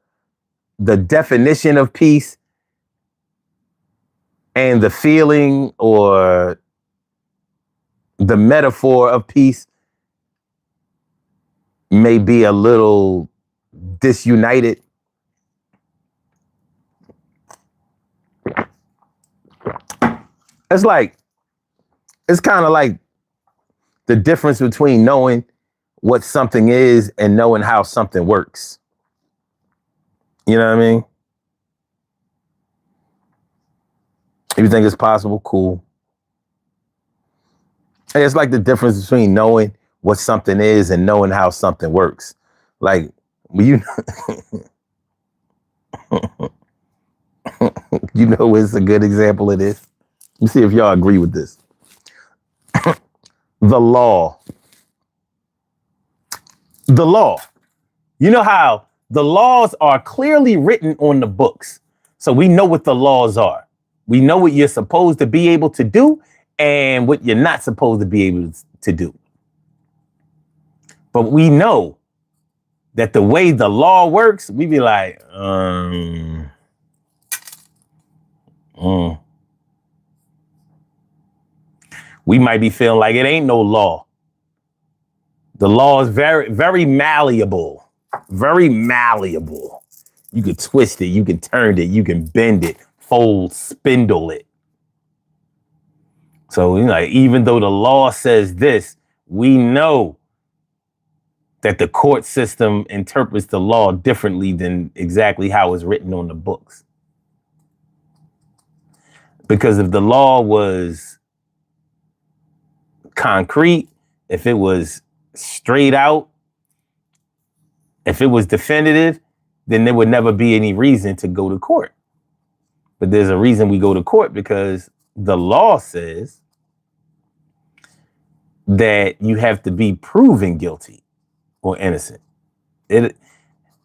the definition of peace and the feeling or the metaphor of peace may be a little disunited? It's kind of like the difference between knowing what something is and knowing how something works. You know what I mean? If you think it's possible, cool. And it's like the difference between knowing what something is and knowing how something works. Like, you know, it's a good example of this. Let me see if y'all agree with this. The law. You know how the laws are clearly written on the books. So we know what the laws are. We know what you're supposed to be able to do and what you're not supposed to be able to do. But we know that the way the law works, we be like, we might be feeling like it ain't no law. The law is very, very malleable. Very malleable. You can twist it, you can turn it, you can bend it, fold, spindle it. So, you know, even though the law says this, we know that the court system interprets the law differently than exactly how it's written on the books. Because if the law was concrete, if it was straight out, if it was definitive, then there would never be any reason to go to court. But there's a reason we go to court, because the law says that you have to be proven guilty or innocent.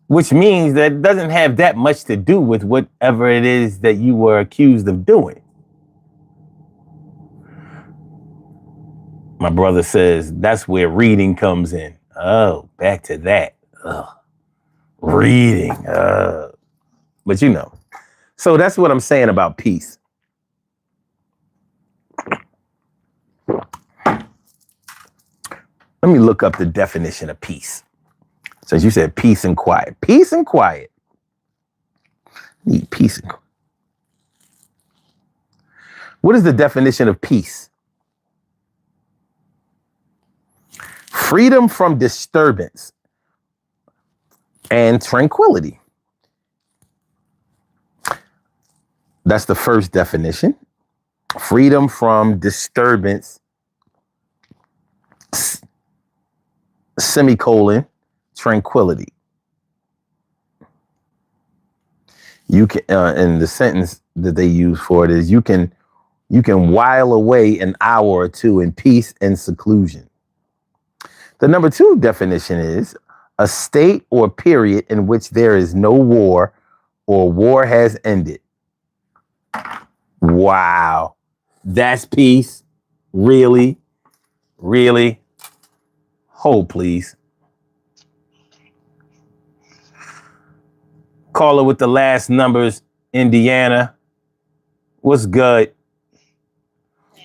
Which means that it doesn't have that much to do with whatever it is that you were accused of doing. My brother says that's where reading comes in. Oh, back to that. Ugh. Reading. But you know. So that's what I'm saying about peace. Let me look up the definition of peace. Since you said peace and quiet. Peace and quiet. Need peace and quiet. What is the definition of peace? Freedom from disturbance and tranquility. That's the first definition. Freedom from disturbance, semicolon, tranquility. You can, and the sentence that they use for it is, you can while away an hour or two in peace and seclusion. The number 2 definition is a state or period in which there is no war or war has ended. Wow. That's peace? Really? Really? Hold, please. Caller with the last numbers, Indiana. What's good?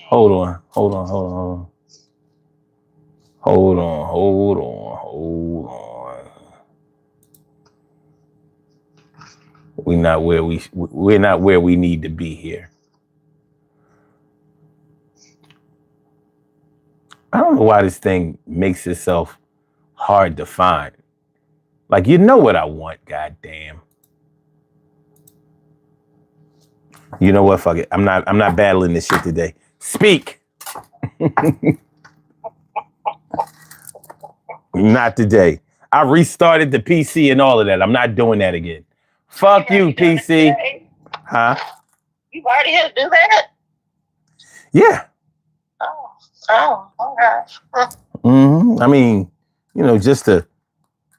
Hold on. We're not where we need to be here. I don't know why this thing makes itself hard to find. Like, you know what I want, goddamn. You know what? Fuck it. I'm not battling this shit today. Speak. Not today. I restarted the PC and all of that. I'm not doing that again. Fuck you, PC. Huh? You've already had to do that? Yeah. Oh, okay. I mean, just to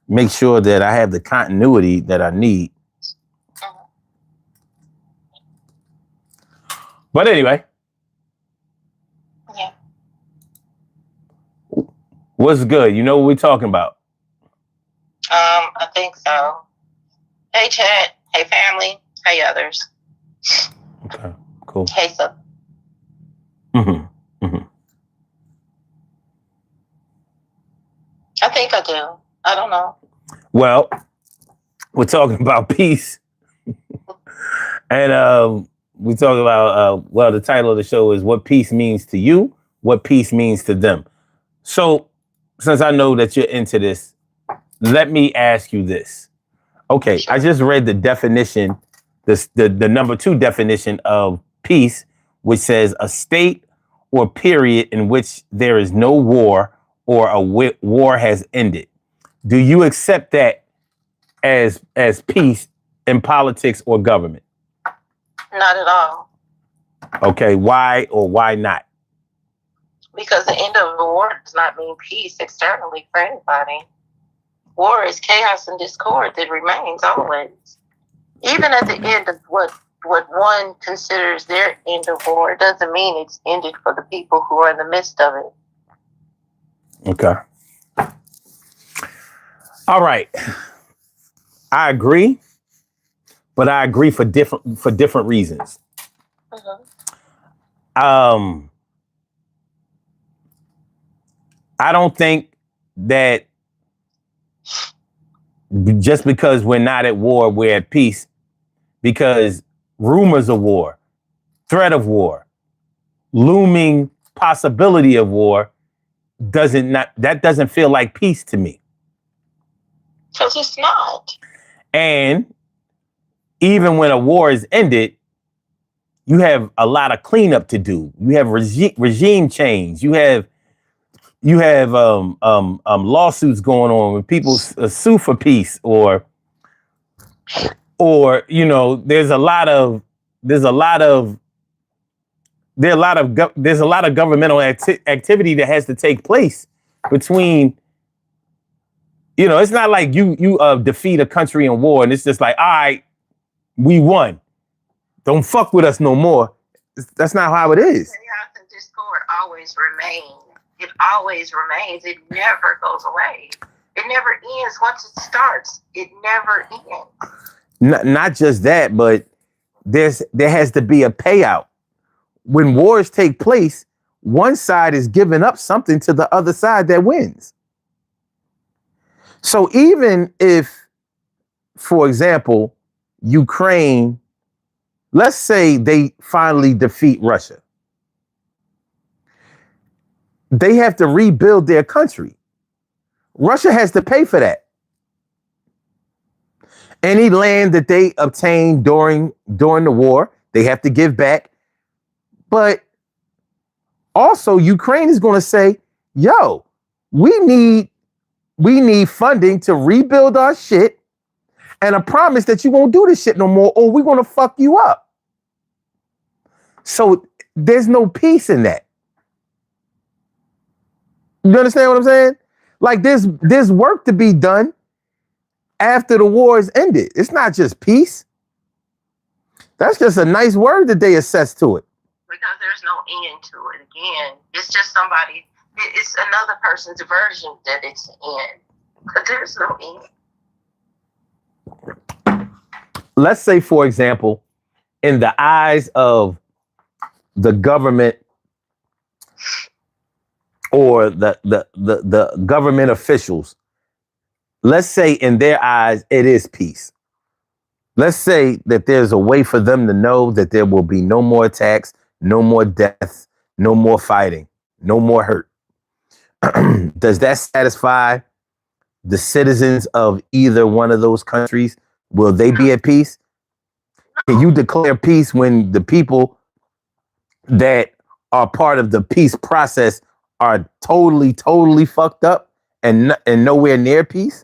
make sure that I have the continuity that I need. But anyway. Yeah. What's good? You know what we're talking about? I think so. Hey, chat. Hey, family. Hey, others. Okay, cool. Hey, sub. I think I do. I don't know. Well, we're talking about peace. And we talk about, the title of the show is What Peace Means to You, What Peace Means to Them. So, since I know that you're into this, let me ask you this. Okay, sure. I just read the definition, the number 2 definition of peace, which says a state or period in which there is no war or a war has ended. Do you accept that as peace in politics or government? Not at all. Okay, why or why not? Because the end of the war does not mean peace externally for anybody. War is chaos and discord that remains always. Even at the end of what one considers their end of war, it doesn't mean it's ended for the people who are in the midst of it. Okay. All right. I agree, but I agree for different reasons. I don't think that just because we're not at war, we're at peace, because rumors of war, threat of war, looming possibility of war that doesn't feel like peace to me. Because it's not. And even when a war is ended, you have a lot of cleanup to do. You have regime change. You have lawsuits going on when people sue for peace, or there's a lot of governmental activity that has to take place between. It's not like you defeat a country in war and it's just like, all right, we won. Don't fuck with us no more. That's not how it is. Chaos and discord always remain. It always remains. It never goes away. It never ends. Once it starts, it never ends. Not just that, but there has to be a payout. When wars take place, one side is giving up something to the other side that wins. So even if, for example, Ukraine, let's say they finally defeat Russia, they have to rebuild their country. Russia has to pay for that. Any land that they obtained during the war, they have to give back. But also, Ukraine is going to say, "Yo, we need funding to rebuild our shit, and a promise that you won't do this shit no more, or we're going to fuck you up." So there's no peace in that. You understand what I'm saying? Like there's work to be done after the war is ended. It's not just peace. That's just a nice word that they assess to it. Because there's no end to it. Again, it's just it's another person's version that it's end. But there's no end. Let's say, for example, in the eyes of the government or the government officials, let's say in their eyes it is peace. Let's say that there's a way for them to know that there will be no more attacks, no more deaths, no more fighting, no more hurt. Does that satisfy the citizens of either one of those countries? Will they be at peace? Can you declare peace when the people that are part of the peace process are totally fucked up and nowhere near peace?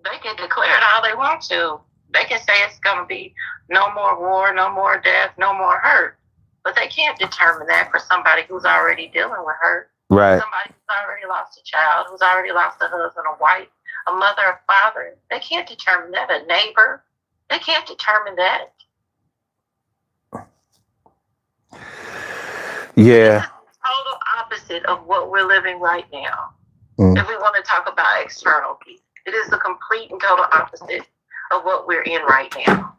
They can declare it all they want to. They can say it's going to be no more war, no more death, no more hurt. But they can't determine that for somebody who's already dealing with hurt. Right. Somebody who's already lost a child, who's already lost a husband, a wife, a mother, a father. They can't determine that. A neighbor. They can't determine that. Yeah. Total opposite of what we're living right now. Mm. If we want to talk about external peace, it is the complete and total opposite of what we're in right now.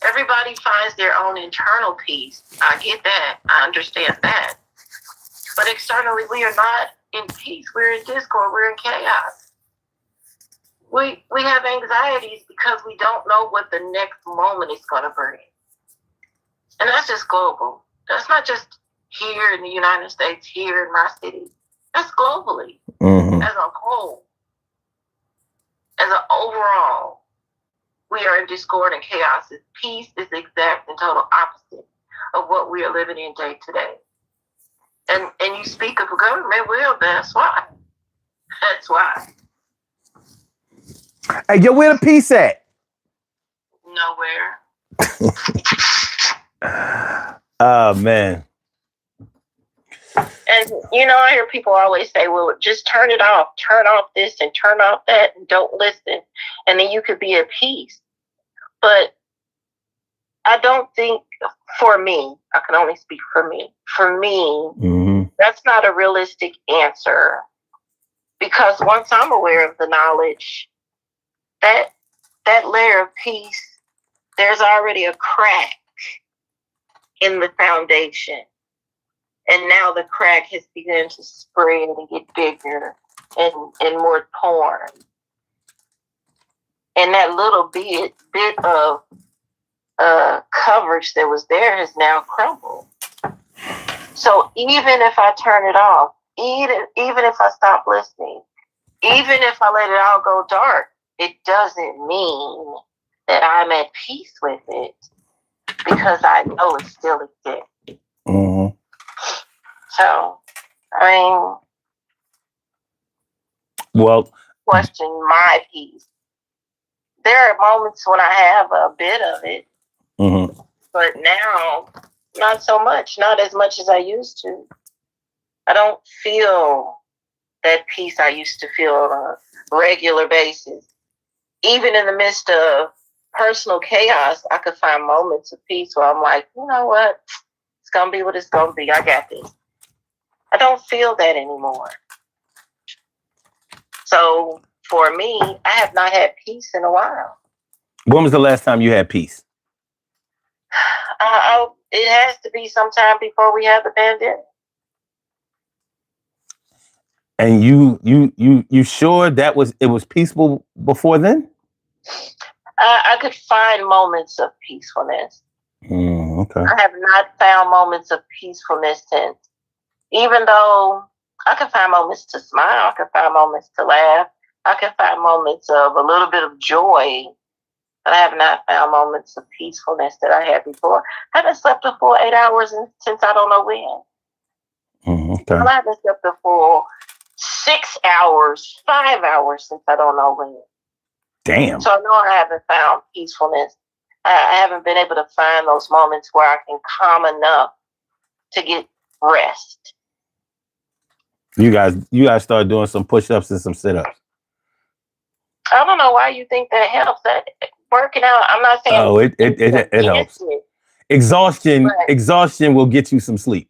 Everybody finds their own internal peace. I get that. I understand that. But externally, we are not in peace. We're in discord. We're in chaos. We have anxieties because we don't know what the next moment is going to bring. And that's just global. That's not just here in the United States, here in my city. That's globally, as a whole, as an overall. We are in discord and chaos. Peace is the exact and total opposite of what we are living in day to day. And you speak of a government, well, that's why. That's why. Hey, yo, where the peace at? Nowhere. Oh, man. And, I hear people always say, well, just turn it off. Turn off this and turn off that and don't listen. And then you could be at peace. But I don't think, for me, I can only speak for me. For me, that's not a realistic answer. Because once I'm aware of the knowledge, that layer of peace, there's already a crack in the foundation. And now the crack has begun to spread and get bigger and more torn. And that little bit of coverage that was there has now crumbled. So even if I turn it off, even if I stop listening, even if I let it all go dark, it doesn't mean that I'm at peace with it because I know it still exists. Mm-hmm. So, question my peace. There are moments when I have a bit of it, but now not so much, not as much as I used to. I don't feel that peace I used to feel on a regular basis. Even in the midst of personal chaos, I could find moments of peace where I'm like, you know what? It's going to be what it's going to be. I got this. I don't feel that anymore. So for me, I have not had peace in a while. When was the last time you had peace? It has to be sometime before we had the pandemic. And you sure it was peaceful before then? I could find moments of peacefulness. Okay. I have not found moments of peacefulness since. Even though I can find moments to smile. I can find moments to laugh. I can find moments of a little bit of joy. But I have not found moments of peacefulness that I had before. I haven't slept a full 8 hours since I don't know when. Okay. I haven't slept a full 6 hours, 5 hours since I don't know when. Damn. So I know I haven't found peacefulness. I haven't been able to find those moments where I can calm enough to get rest. You guys start doing some push-ups and some sit-ups. I don't know why you think that helps. That working out, I'm not saying. Oh, it helps. Exhaustion will get you some sleep.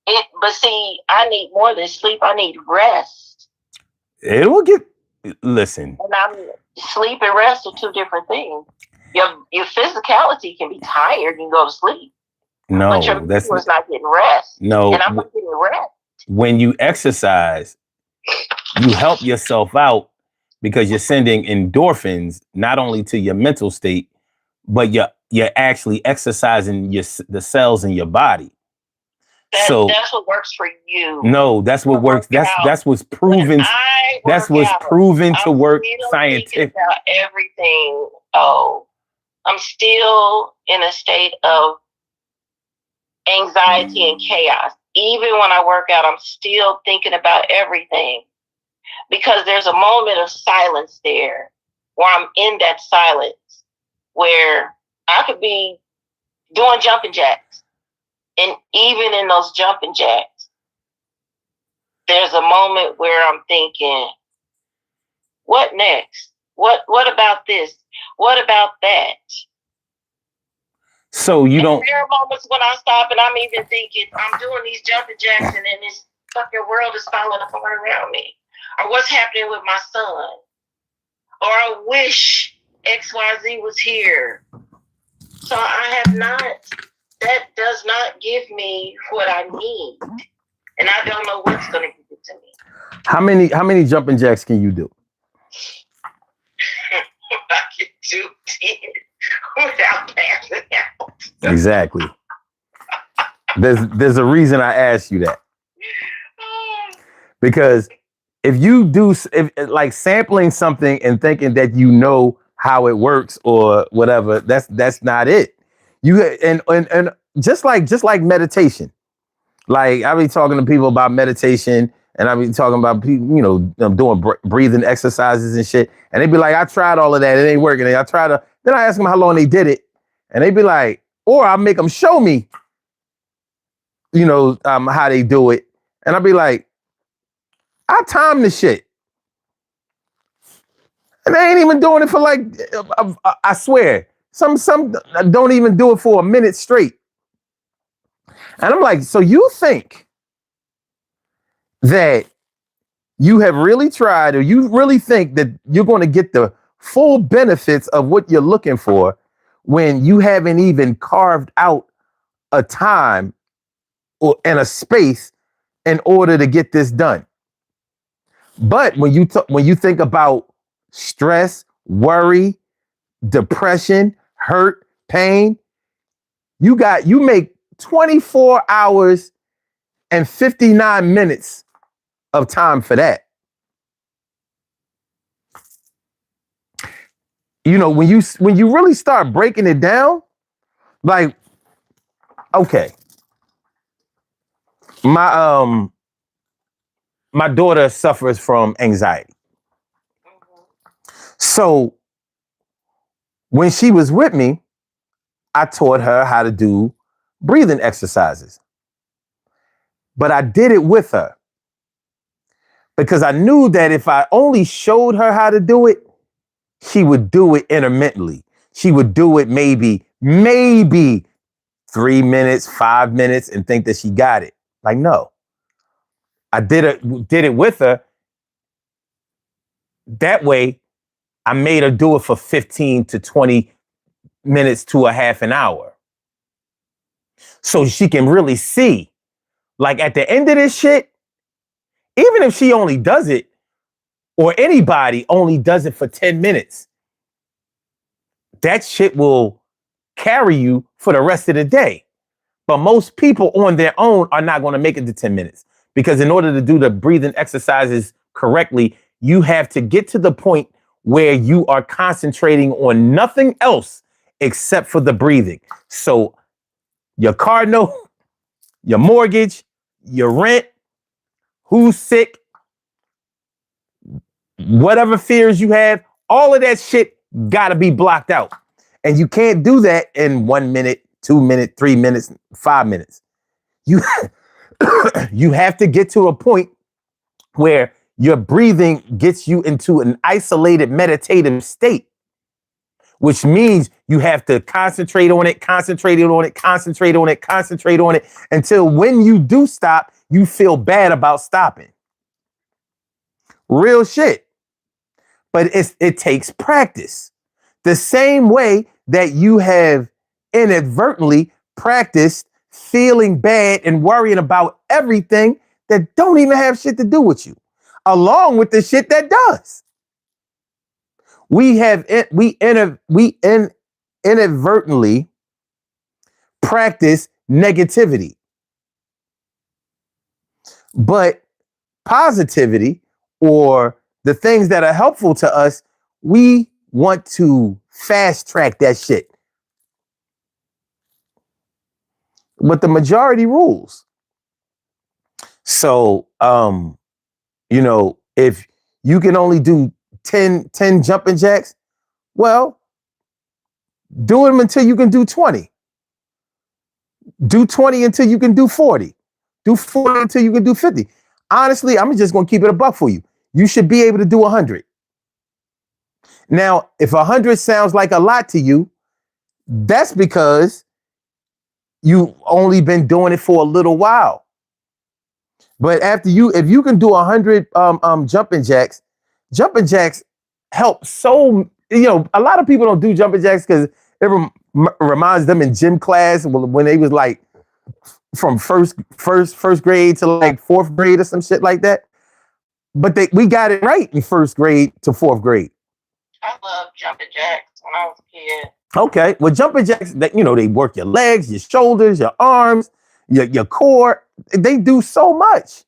But see, I need more than sleep. I need rest. It will get. Listen. And sleep and rest are two different things. Your physicality can be tired and go to sleep. No, but your mental is not getting rest. No, and I'm not getting rest. When you exercise, you help yourself out because you're sending endorphins not only to your mental state, but you're actually exercising the cells in your body. That's what works for you. No, that's what works. That's what's proven. That's what's proven to work scientifically. About everything. Oh, I'm still in a state of anxiety and chaos. Even when I work out, I'm still thinking about everything because there's a moment of silence there where I'm in that silence where I could be doing jumping jacks. And even in those jumping jacks, there's a moment where I'm thinking, what next? What about this? What about that? So you don't. There are moments when I stop and I'm even thinking, I'm doing these jumping jacks and then this fucking world is falling apart around me. Or what's happening with my son? Or I wish XYZ was here. So I have not, that does not give me what I need. And I don't know what's going to give it to me. How many jumping jacks can you do? I can do 10 without passing out. Exactly. There's a reason I asked you that. Because if you do, like sampling something and thinking that you know how it works or whatever, that's not it. You and just like meditation. Like I be talking to people about meditation, and I be talking about people, you know, doing breathing exercises and shit, and they be like, I tried all of that, it ain't working. Then I ask them how long they did it, and they be like, or I make them show me, you know, how they do it, and I be like, I time the shit. And they ain't even doing it for like, I swear, some don't even do it for a minute straight. And I'm like, so you think that you have really tried, or you really think that you're going to get the full benefits of what you're looking for when you haven't even carved out a time and a space in order to get this done? But when you think about stress, worry, depression, hurt, pain, you make 24 hours and 59 minutes of time for that. You know, when you really start breaking it down, like, okay, my daughter suffers from anxiety. So when she was with me, I taught her how to do breathing exercises. But I did it with her because I knew that if I only showed her how to do it, she would do it intermittently. She would do it maybe 3 minutes, 5 minutes and think that she got it. Like, no. I did it with her. That way, I made her do it for 15 to 20 minutes to a half an hour. So she can really see, like at the end of this shit, even if she only does it, or anybody only does it for 10 minutes, that shit will carry you for the rest of the day. But most people on their own are not going to make it to 10 minutes because in order to do the breathing exercises correctly, you have to get to the point where you are concentrating on nothing else except for the breathing. So your car note, your mortgage, your rent, who's sick, whatever fears you have, all of that shit gotta be blocked out. And you can't do that in 1 minute, 2 minutes, 3 minutes, 5 minutes. You, you have to get to a point where your breathing gets you into an isolated meditative state, which means you have to concentrate on it, concentrate on it, concentrate on it, concentrate on it until when you do stop, you feel bad about stopping. Real shit. But it takes practice. The same way that you have inadvertently practiced feeling bad and worrying about everything that don't even have shit to do with you, along with the shit that does. We inadvertently practice negativity, but positivity, or the things that are helpful to us, we want to fast track that shit. But the majority rules. So, if you can only do 10 jumping jacks, well, do them until you can do 20. Do 20 until you can do 40. Do 40 until you can do 50. Honestly, I'm just going to keep it a buck for you. You should be able to do 100. Now, if 100 sounds like a lot to you, that's because you've only been doing it for a little while. But if you can do 100 jumping jacks help so, a lot of people don't do jumping jacks because it reminds them in gym class when they was like from first grade to like fourth grade or some shit like that. But we got it right in first grade to fourth grade. I love jumping jacks when I was a kid. Okay, well, jumping jacks, they work your legs, your shoulders, your arms, your core. They do so much.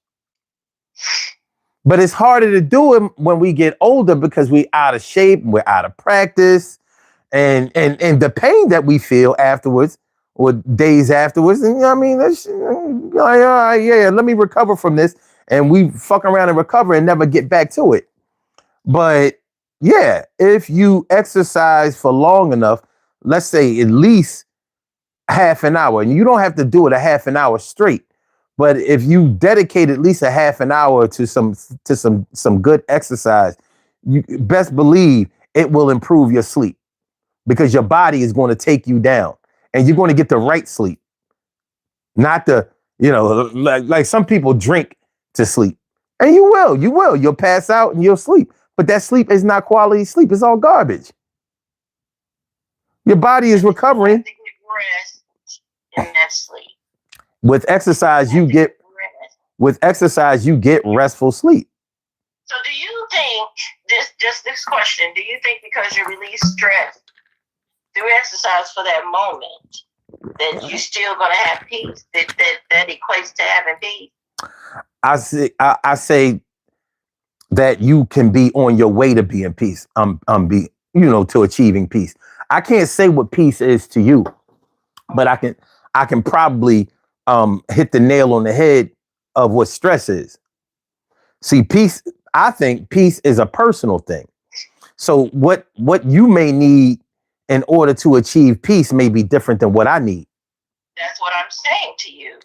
But it's harder to do them when we get older because we're out of shape, we're out of practice, and the pain that we feel afterwards or days afterwards. And let me recover from this. And we fuck around and recover and never get back to it. But yeah, if you exercise for long enough, let's say at least half an hour, and you don't have to do it a half an hour straight, but if you dedicate at least a half an hour to some good exercise, you best believe it will improve your sleep because your body is going to take you down and you're going to get the right sleep. Not the, like some people drink to sleep. And you'll pass out and you'll sleep. But that sleep is not quality sleep. It's all garbage. Your body is recovering. You get rest in that sleep. With exercise, you get restful sleep. So do you think this question, do you think because you release stress through exercise for that moment, that you're still gonna have peace? That equates to having peace? I say that you can be on your way to being peace. To achieving peace. I can't say what peace is to you, but I can probably hit the nail on the head of what stress is. See, peace, I think peace is a personal thing. So what you may need in order to achieve peace may be different than what I need. That's what I'm saying to you.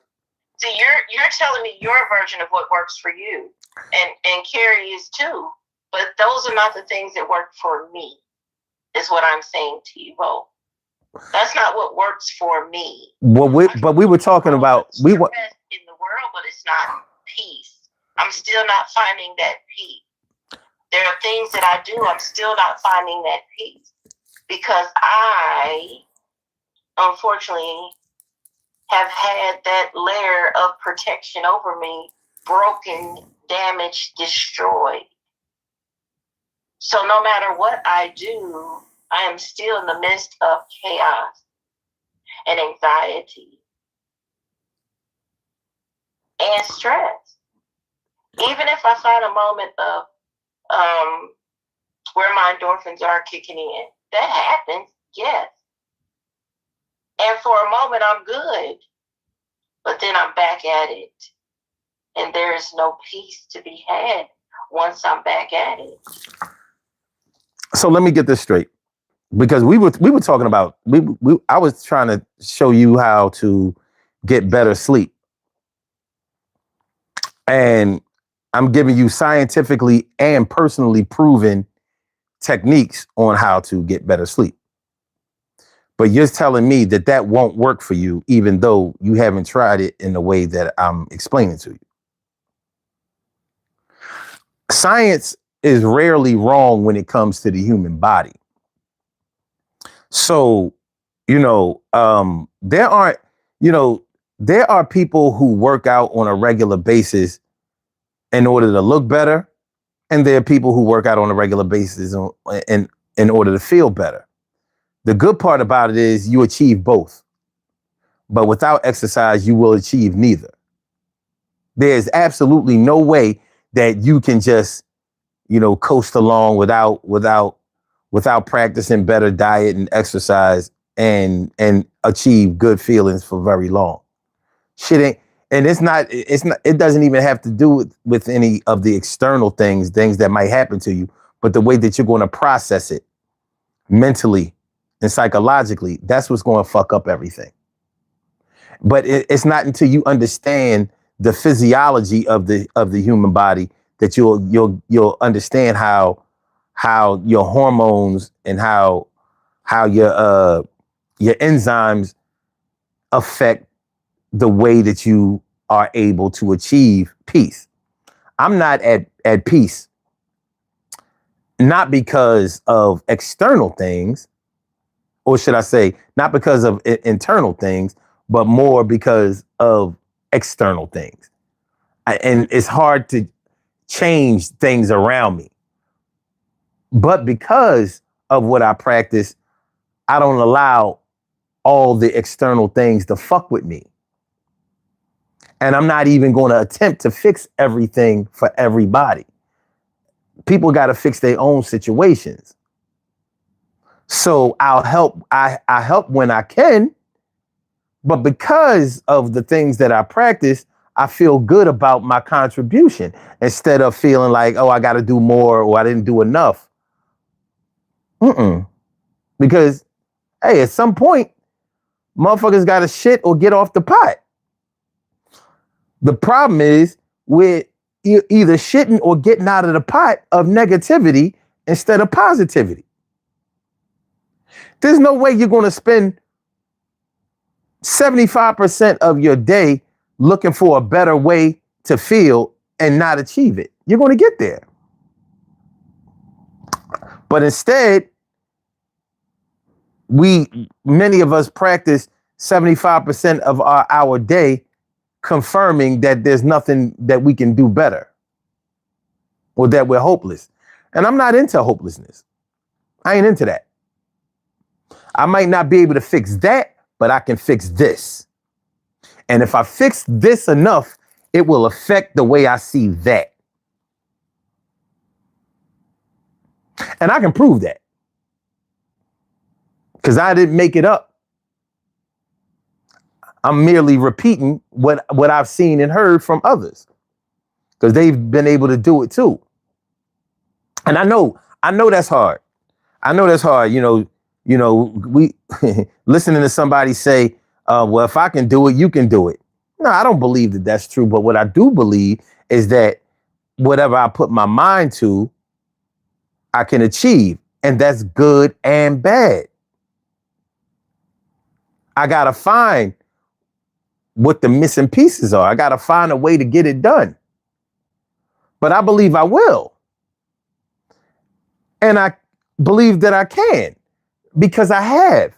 See, you're telling me your version of what works for you, and Carrie is too. But those are not the things that work for me, is what I'm saying to you, Bo. That's not what works for me. Well, we were talking about in the world, but it's not peace. I'm still not finding that peace. There are things that I do, I'm still not finding that peace because I, unfortunately, have had that layer of protection over me broken, damaged, destroyed. So no matter what I do, I am still in the midst of chaos and anxiety and stress. Even if I find a moment of where my endorphins are kicking in, that happens, yes. And for a moment, I'm good, but then I'm back at it, and there is no peace to be had once I'm back at it. So let me get this straight, because we were talking about I was trying to show you how to get better sleep, and I'm giving you scientifically and personally proven techniques on how to get better sleep. But you're telling me that that won't work for you, even though you haven't tried it in the way that I'm explaining to you. Science is rarely wrong when it comes to the human body. So, there aren't, there are people who work out on a regular basis in order to look better, and there are people who work out on a regular basis in order to feel better. The good part about it is you achieve both, but without exercise, you will achieve neither. There's absolutely no way that you can just, coast along without practicing better diet and exercise and achieve good feelings for very long. Shit ain't, and it doesn't even have to do with any of the external things that might happen to you, but the way that you're going to process it mentally and psychologically, that's what's going to fuck up everything. But it's not until you understand the physiology of the human body that you'll understand how your hormones and how your enzymes affect the way that you are able to achieve peace. I'm not at peace, not because of external things, or should I say, not because of internal things, but more because of external things. And it's hard to change things around me. But because of what I practice, I don't allow all the external things to fuck with me. And I'm not even going to attempt to fix everything for everybody. People got to fix their own situations. So I'll help. I help when I can. But because of the things that I practice, I feel good about my contribution instead of feeling like, oh, I got to do more or I didn't do enough. Because, hey, at some point, motherfuckers got to shit or get off the pot. The problem is with either shitting or getting out of the pot of negativity instead of positivity. There's no way you're going to spend 75% of your day looking for a better way to feel and not achieve it. You're going to get there. But instead, many of us practice 75% of our day confirming that there's nothing that we can do better or that we're hopeless. And I'm not into hopelessness. I ain't into that. I might not be able to fix that, but I can fix this. And if I fix this enough, it will affect the way I see that. And I can prove that. Because I didn't make it up. I'm merely repeating what I've seen and heard from others. Because they've been able to do it too. And I know that's hard. I know that's hard. We listening to somebody say, well, if I can do it, you can do it. No, I don't believe that that's true. But what I do believe is that whatever I put my mind to, I can achieve. And that's good and bad. I got to find what the missing pieces are. I got to find a way to get it done. But I believe I will. And I believe that I can because I have.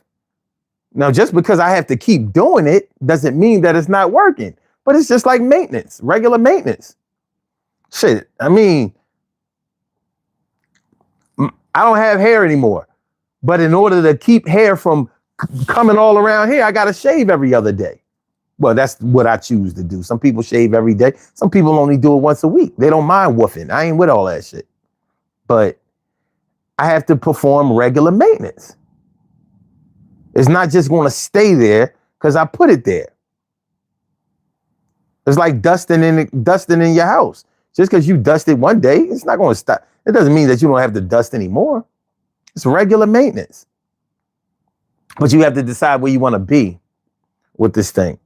Now, just because I have to keep doing it doesn't mean that it's not working. But it's just like maintenance, regular maintenance. Shit, I mean, I don't have hair anymore. But in order to keep hair from coming all around here, I got to shave every other day. Well, that's what I choose to do. Some people shave every day. Some people only do it once a week. They don't mind woofing. I ain't with all that shit. But I have to perform regular maintenance. It's not just going to stay there because I put it there. It's like dusting in your house. Just because you dust it one day, it's not going to stop. It doesn't mean that you don't have to dust anymore. It's regular maintenance. But you have to decide where you want to be with this thing.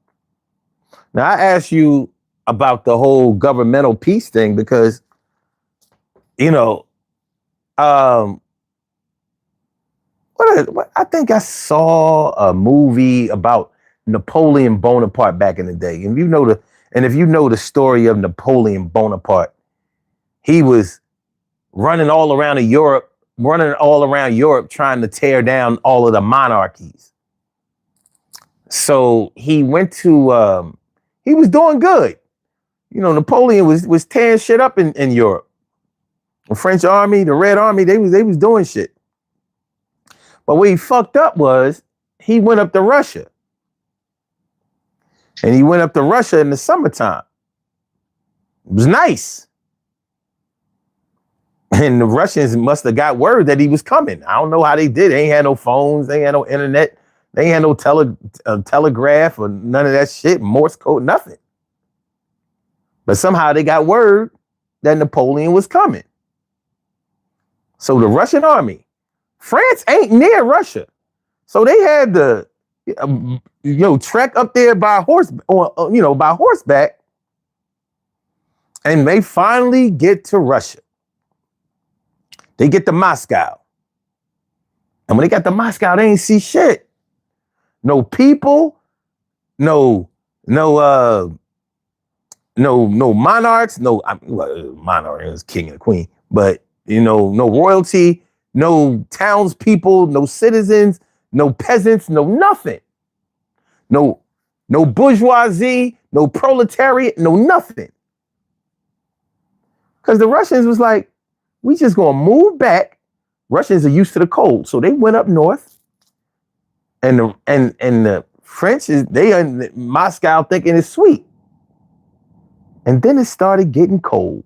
Now, I asked you about the whole governmental peace thing because, I think I saw a movie about Napoleon Bonaparte back in the day. And if you know the story of Napoleon Bonaparte, he was running all around Europe trying to tear down all of the monarchies. So he went to he was doing good. Napoleon was tearing shit up in Europe. The French army, the Red Army, they was doing shit. But what he fucked up was he went up to Russia. And he went up to Russia in the summertime. It was nice. And the Russians must have got word that he was coming. I don't know how they did. They ain't had no phones. They ain't had no internet. They ain't had no telegraph or none of that shit. Morse code, nothing. But somehow they got word that Napoleon was coming. So the Russian army, France ain't near Russia. So they had to, trek up there by horseback. And they finally get to Russia. They get to Moscow. And when they got to Moscow, they ain't see shit. No people, no monarchs, monarch is king and queen, but no royalty, no townspeople, no citizens, no peasants, no nothing. No bourgeoisie, no proletariat, no nothing. Because the Russians was like, we just gonna move back. Russians are used to the cold, so they went up north. And the French they in Moscow thinking it's sweet. And then it started getting cold.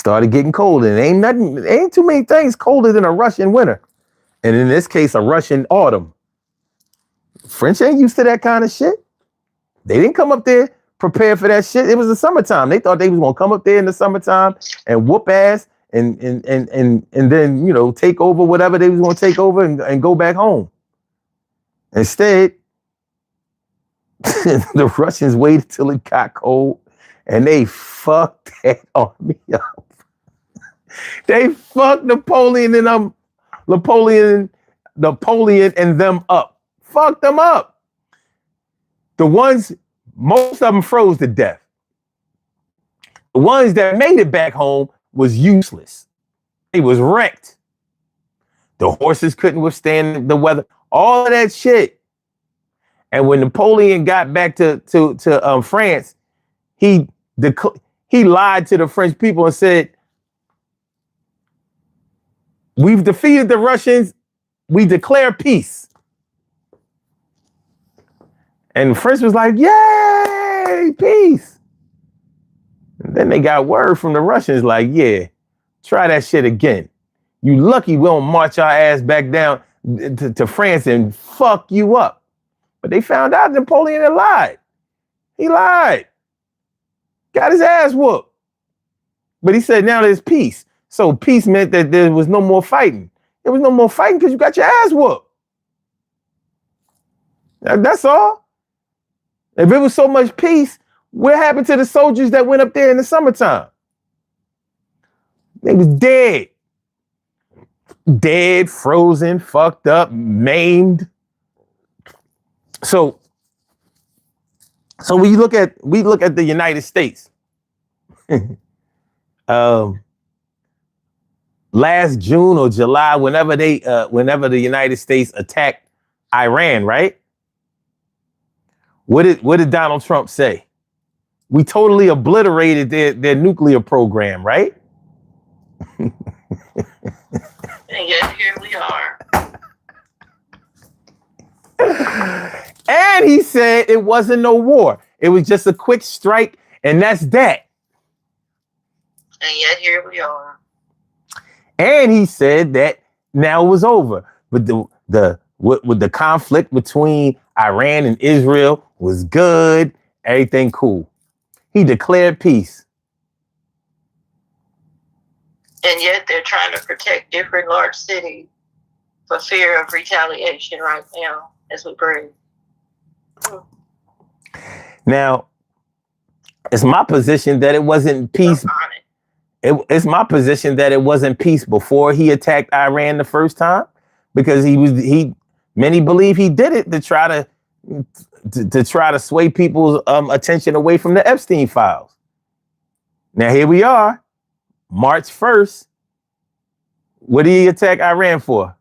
And ain't too many things colder than a Russian winter. And in this case, a Russian autumn. French ain't used to that kind of shit. They didn't come up there prepared for that shit. It was the summertime. They thought they was gonna come up there in the summertime and whoop ass and then take over whatever they was gonna take over and go back home. Instead, the Russians waited till it got cold and they fucked that army up. They fucked Napoleon and them up. Fucked them up. Most of them froze to death. The ones that made it back home was useless. They was wrecked. The horses couldn't withstand the weather. All of that shit. And when Napoleon got back to France, he lied to the French people and said, "We've defeated the Russians. We declare peace." And the French was like, "Yay, peace." And then they got word from the Russians like, "Yeah, try that shit again. You lucky we don't march our ass back down to France and fuck you up." But they found out Napoleon had lied. He lied. Got his ass whooped. But he said now there's peace. So peace meant that there was no more fighting. There was no more fighting because you got your ass whooped. That's all. If it was so much peace, what happened to the soldiers that went up there in the summertime? They was dead. Dead, frozen, fucked up, maimed. So when we look at the United States, last June or July, whenever the United States attacked Iran, right? What did Donald Trump say? We totally obliterated their nuclear program, right? And yet here we are. And he said it wasn't no war. It was just a quick strike, and that's that. And yet here we are. And he said that now it was over. But the conflict between Iran and Israel was good. Everything cool. He declared peace. And yet they're trying to protect different large cities for fear of retaliation right now as we breathe. Now, it's my position that it wasn't peace. It's my position that it wasn't peace before he attacked Iran the first time, because many believe he did it to try to sway people's attention away from the Epstein files. Now here we are, March 1st. What did he attack Iran for?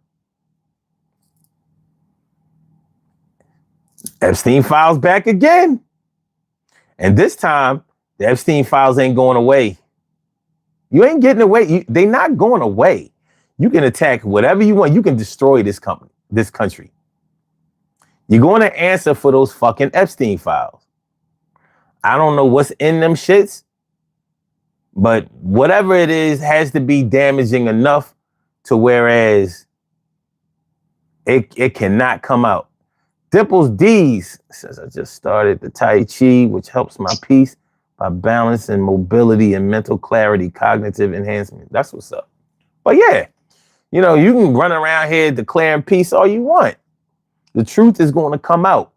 Epstein files back again. And this time, the Epstein files ain't going away. You ain't getting away. They're not going away. You can attack whatever you want. You can destroy this country. You're going to answer for those fucking Epstein files. I don't know what's in them shits, but whatever it is has to be damaging enough to whereas it cannot come out. Dimples D's says, I just started the Tai Chi, which helps my peace by balancing mobility and mental clarity, cognitive enhancement. That's what's up. But yeah, you can run around here declaring peace all you want. The truth is going to come out.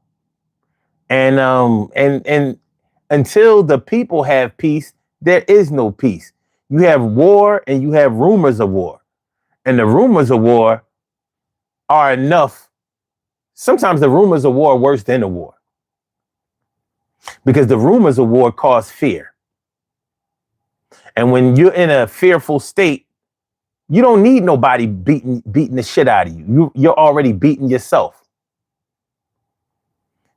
And until the people have peace, there is no peace. You have war and you have rumors of war. And the rumors of war are enough. Sometimes the rumors of war are worse than the war. Because the rumors of war cause fear. And when you're in a fearful state, you don't need nobody beating the shit out of you. You're already beating yourself.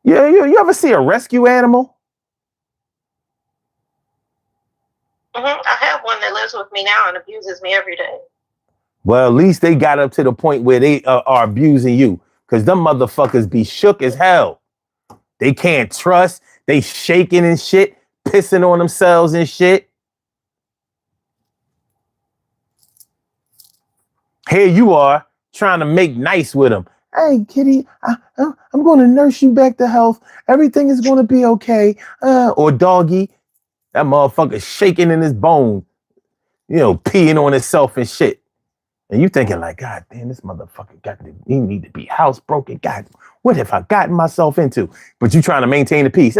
You ever see a rescue animal? I have one that lives with me now and abuses me every day. Well, at least they got up to the point where they are abusing you. Because them motherfuckers be shook as hell. They can't trust. They shaking and shit, pissing on themselves and shit. Here you are trying to make nice with them. Hey, kitty, I'm going to nurse you back to health. Everything is going to be okay. Or doggy, that motherfucker shaking in his bone, peeing on himself and shit. And you thinking like, God damn, this motherfucker he need to be housebroken. God, what have I gotten myself into? But you trying to maintain the peace.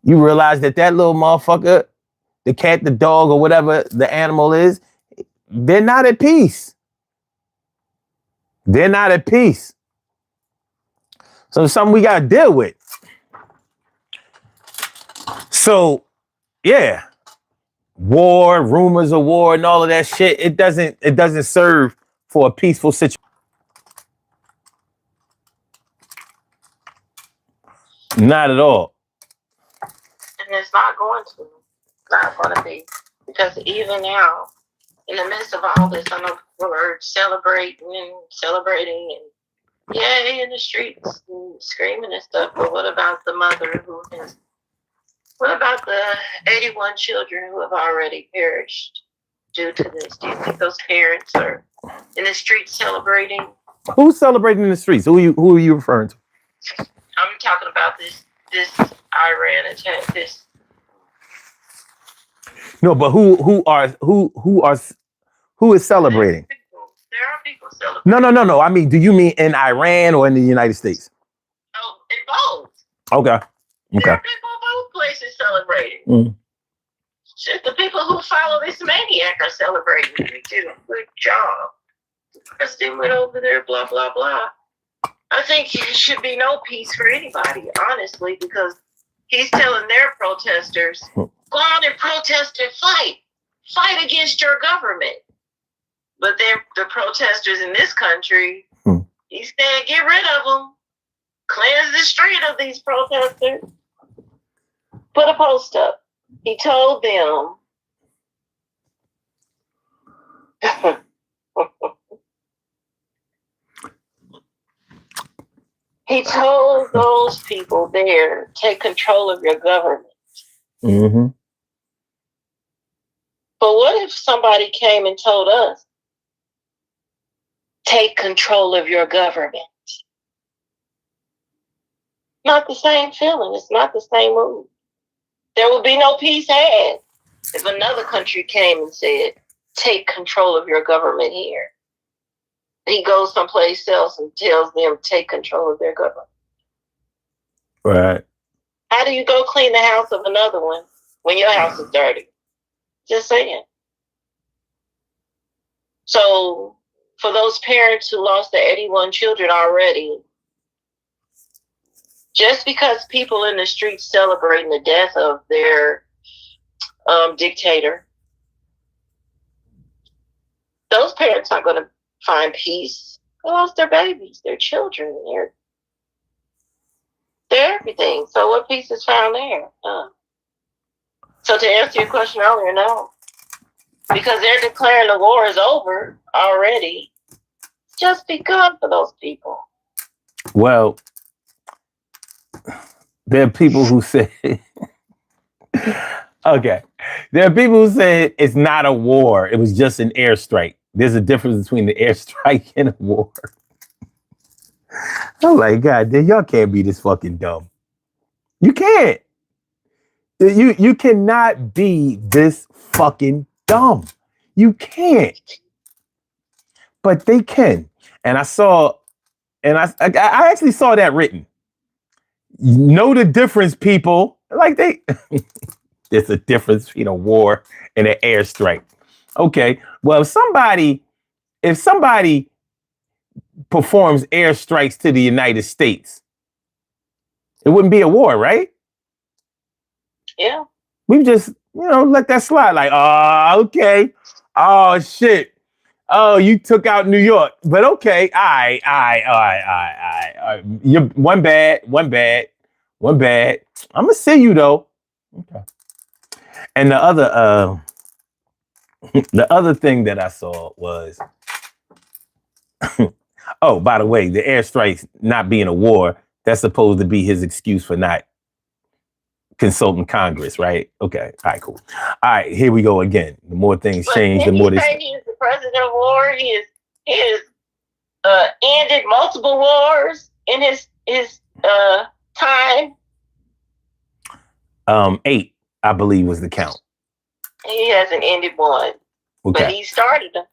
You realize that little motherfucker, the cat, the dog, or whatever the animal is, they're not at peace. They're not at peace. So it's something we got to deal with. So, yeah. War, rumors of war, and all of that shit, it doesn't serve for a peaceful situation. Not at all. And it's not going to. It's not going to be. Because even now, in the midst of all this, I know people are celebrating and yay in the streets and screaming and stuff. But what about the mother what about the 81 children who have already perished due to this? Do you think those parents are in the streets celebrating? Who's celebrating in the streets? Who are you referring to? I'm talking about this Iran attack. No, but who is celebrating? There are people celebrating. No. I mean, do you mean in Iran or in the United States? Oh, in both. Okay. There are people both places celebrating. Just the people who follow this maniac are celebrating. They do a good job. The president went over there, blah, blah, blah. I think there should be no peace for anybody, honestly, because he's telling their protesters, go on and protest and fight. Fight against your government. But then the protesters in this country, he's saying, get rid of them. Cleanse the street of these protesters. Put a post up. He told them. He told those people there, take control of your government. Mm-hmm. But what if somebody came and told us, take control of your government? Not the same feeling. It's not the same mood. There would be no peace had if another country came and said, take control of your government here. He goes someplace else and tells them, take control of their government. Right. How do you go clean the house of another one when your house is dirty? Just saying. So for those parents who lost their 81 children already, just because people in the streets celebrating the death of their dictator, those parents aren't going to find peace. They lost their babies, their children, their everything. So what peace is found there? So to answer your question earlier, no. Because they're declaring the war is over already. It's just begun for those people. Well, there are people who say, okay, there are people who say it's not a war. It was just an airstrike. There's a difference between the airstrike and a war. I'm like, God, y'all can't be this fucking dumb. You can't. You cannot be this fucking dumb. You can't. But they can. And I actually saw that written. You know the difference, people. Like there's a difference between a war and an airstrike. Okay. Well, if somebody performs airstrikes to the United States, it wouldn't be a war, right? Yeah. We've just, let that slide. Like, oh, okay. Oh, shit. Oh, you took out New York. But okay. All right. You're one bad. I'm going to see you, though. Okay. And the other thing that I saw was, oh, by the way, the airstrikes not being a war, that's supposed to be his excuse for not consulting Congress, right? Okay. All right, cool. All right, here we go again. The more things change, the more they say he is the president of war. He has ended multiple wars in his time. 8, I believe, was the count. He hasn't ended one, okay. But he started them.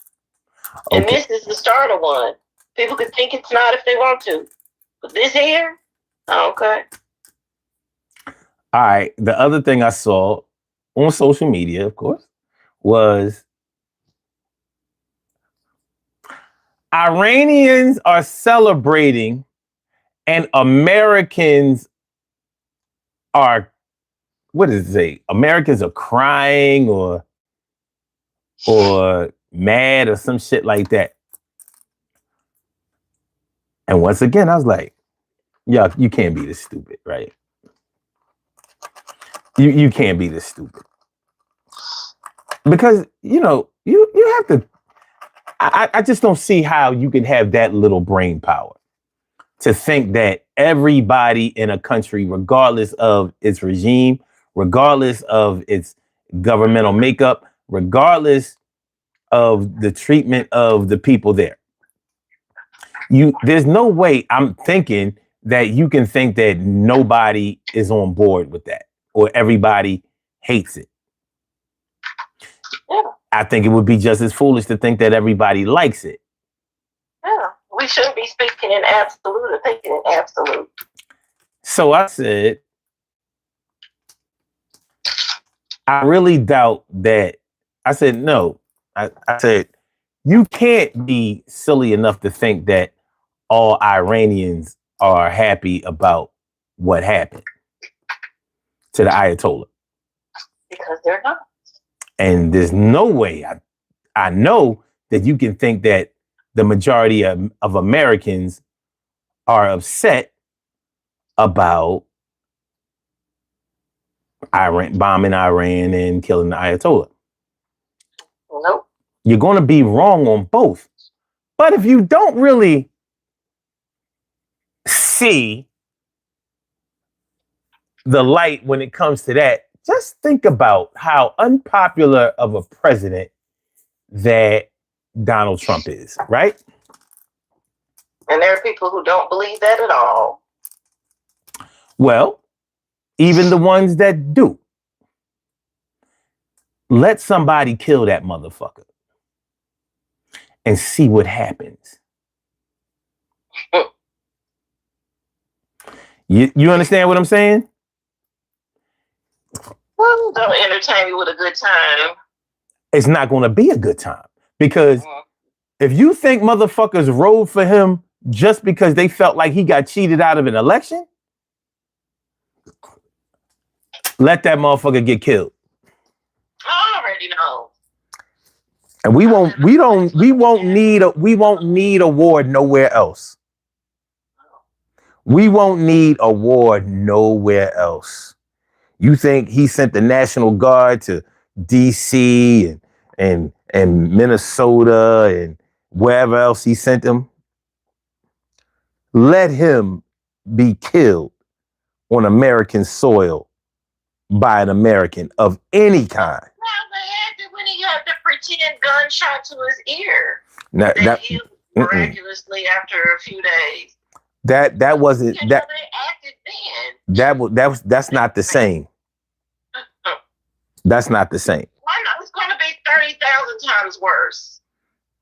And this is the start of one. People could think it's not if they want to, but this here, okay. All right. The other thing I saw on social media, of course, was Iranians are celebrating and Americans are, what does it say? Americans are crying or mad or some shit like that. And once again, I was like, yeah, you can't be this stupid, right? You can't be this stupid. Because, you have to, I just don't see how you can have that little brain power to think that everybody in a country, regardless of its regime, regardless of its governmental makeup, regardless of the treatment of the people there, there's no way I'm thinking that you can think that nobody is on board with that or everybody hates it. Yeah. I think it would be just as foolish to think that everybody likes it. Yeah, we shouldn't be speaking in absolute or thinking in absolute. So I said, I really doubt that. I said, no. I said, you can't be silly enough to think that all Iranians are happy about what happened to the Ayatollah. Because they're not. And there's no way I know that you can think that the majority of Americans are upset about Iran bombing Iran and killing the Ayatollah. Nope. You're going to be wrong on both. But if you don't really see the light when it comes to that, just think about how unpopular of a president that Donald Trump is, right? And there are people who don't believe that at all. Well, even the ones that do. Let somebody kill that motherfucker and see what happens. You understand what I'm saying? Well, don't entertain me with a good time. It's not going to be a good time because if you think motherfuckers rode for him just because they felt like he got cheated out of an election, let that motherfucker get killed. I already know. And we won't need a war nowhere else. We won't need a war nowhere else. You think he sent the National Guard to DC and Minnesota and wherever else he sent them? Let him be killed on American soil by an American of any kind. When he had the pretend gunshot to his ear, That healed miraculously after a few days. That wasn't that. They acted then. That's not the same. That's not the same. Why not? It's going to be 30,000 times worse.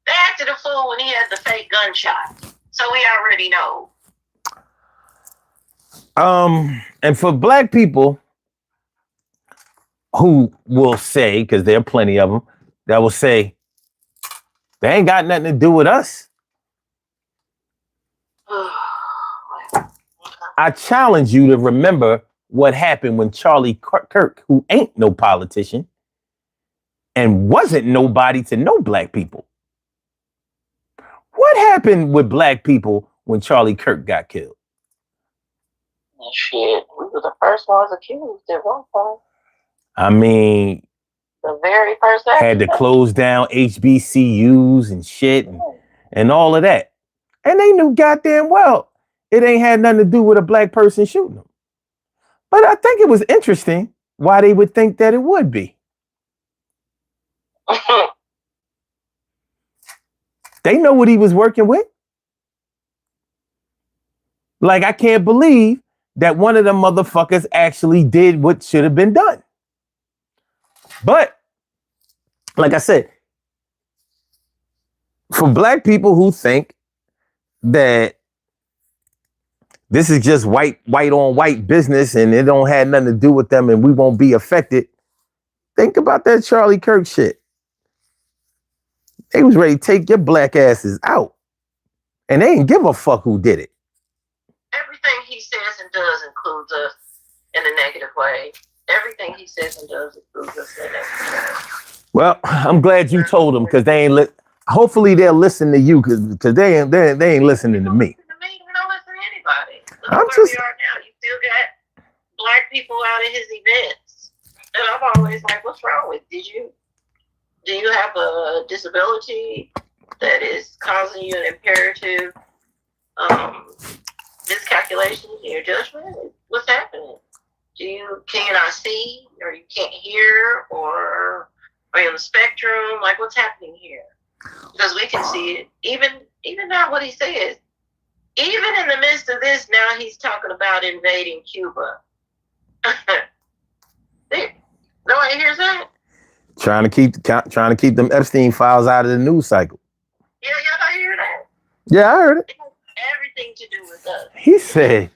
They acted a fool when he had the fake gunshot, so we already know. And for black people who will say, because there are plenty of them that will say, they ain't got nothing to do with us. I challenge you to remember what happened when Charlie Kirk, who ain't no politician and wasn't nobody to no black people. What happened with black people when Charlie Kirk got killed? Shit, we were the first ones accused at one point. I mean, the very first had to close down HBCUs and shit and all of that. And they knew goddamn well it ain't had nothing to do with a black person shooting them. But I think it was interesting why they would think that it would be. They know what he was working with. Like, I can't believe that one of them motherfuckers actually did what should have been done. But, like I said, for black people who think that this is just white on white business and it don't have nothing to do with them and we won't be affected, think about that Charlie Kirk shit. They was ready to take your black asses out. And they didn't give a fuck who did it. Everything he says and does includes us in a negative way. Everything he says and does includes us in a negative way. Well, I'm glad you told them because they ain't hopefully they'll listen to you because they ain't listening to me. We don't listen to anybody. Look where we are now. You still got black people out at his events. And I'm always like, what's wrong with you? Do you have a disability that is causing you an imperative miscalculation in your judgment? What's happening? Can you not see, or you can't hear, or are you on the spectrum? Like, what's happening here? Because we can see it. Even now, what he says. Even in the midst of this, now he's talking about invading Cuba. Nobody hears that. Trying to keep them Epstein files out of the news cycle. Yeah, y'all don't hear that. Yeah, I heard it. It has everything to do with us. He said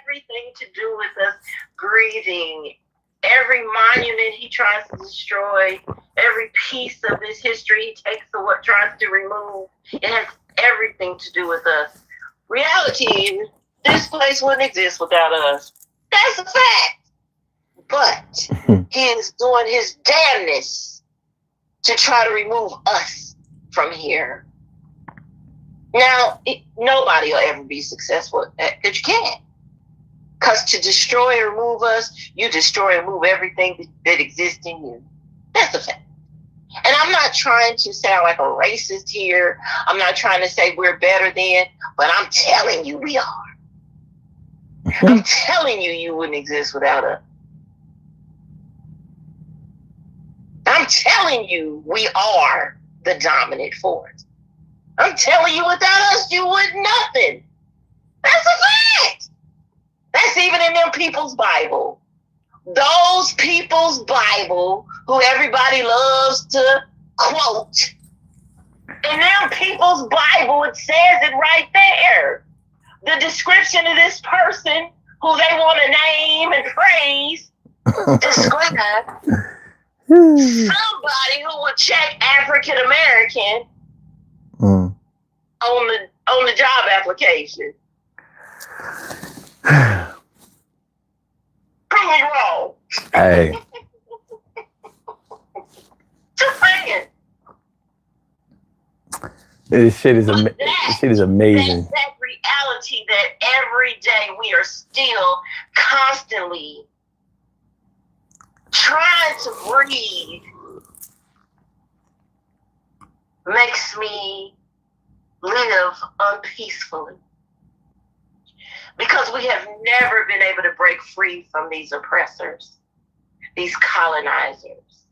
everything to do with us grieving. Every monument he tries to destroy, every piece of his history he takes or tries to remove, it has everything to do with us. Reality is, this place wouldn't exist without us. That's a fact. But he is doing his damnness to try to remove us from here. Now, nobody will ever be successful because you can't. Because to destroy or remove us, you destroy and remove everything that exists in you. That's a fact. And I'm not trying to sound like a racist here. I'm not trying to say we're better than, but I'm telling you we are. I'm telling you, you wouldn't exist without us. I'm telling you, we are the dominant force. I'm telling you, without us, you would nothing. That's a fact. That's even in them people's Bible. Those people's Bible who everybody loves to quote. In them people's Bible, it says it right there. The description of this person who they want to name and praise, describe somebody who would check African American on the job application. Prove me wrong. Hey. Just saying. This shit is amazing. That reality that every day we are still constantly trying to breathe makes me live unpeacefully. Because we have never been able to break free from these oppressors, these colonizers.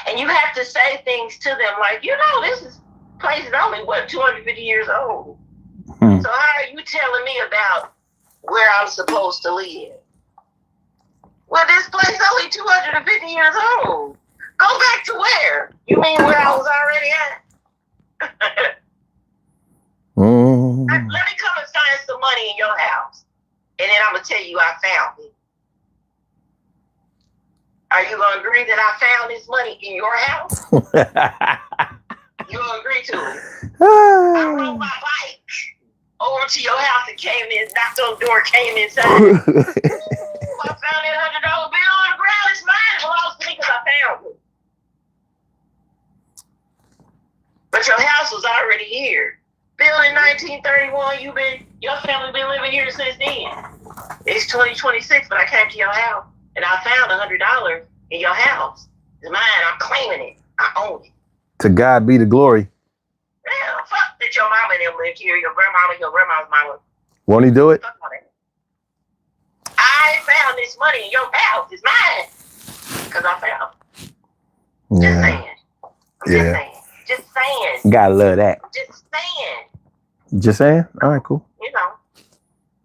And you have to say things to them like, this place is only, 250 years old. So how are you telling me about where I'm supposed to live? Well, this place is only 250 years old. Go back to where? You mean where I was already at? Let me come and find some money in your house. And then I'm going to tell you I found it. Are you going to agree that I found this money in your house? You going to agree to it? I rode my bike over to your house and came in, knocked on the door, came inside. I found that $100 bill on the ground. It's mine. It belongs to me because I found it. But your house was already here. Built in 1931, your family been living here since then. It's 2026, but I came to your house and I found $100 in your house. It's mine. I'm claiming it. I own it. To God be the glory. Yeah, fuck that your mama and them lived here, your grandma's mama. Won't he do it? Fuck all that. I found this money in your house. It's mine. Because I found it. Just saying. Just saying. Gotta love that. Just saying. Just saying? All right, cool.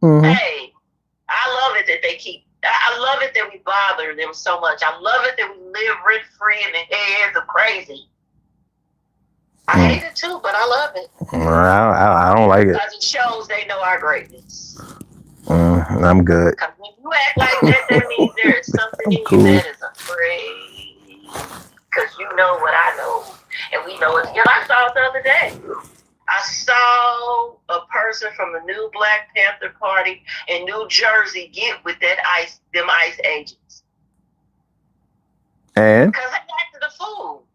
Hey, I love it that I love it that we bother them so much. I love it that we live rent free in the heads of crazy. I hate it too, but I love it. I don't like it. Because it shows they know our greatness. I'm good. Because when you act like that, that means there is something in you that is afraid. Because you know what I know. And we know it. I saw it the other day. I saw a person from the new Black Panther Party in New Jersey get with them ICE agents. And? Because they acted a fool.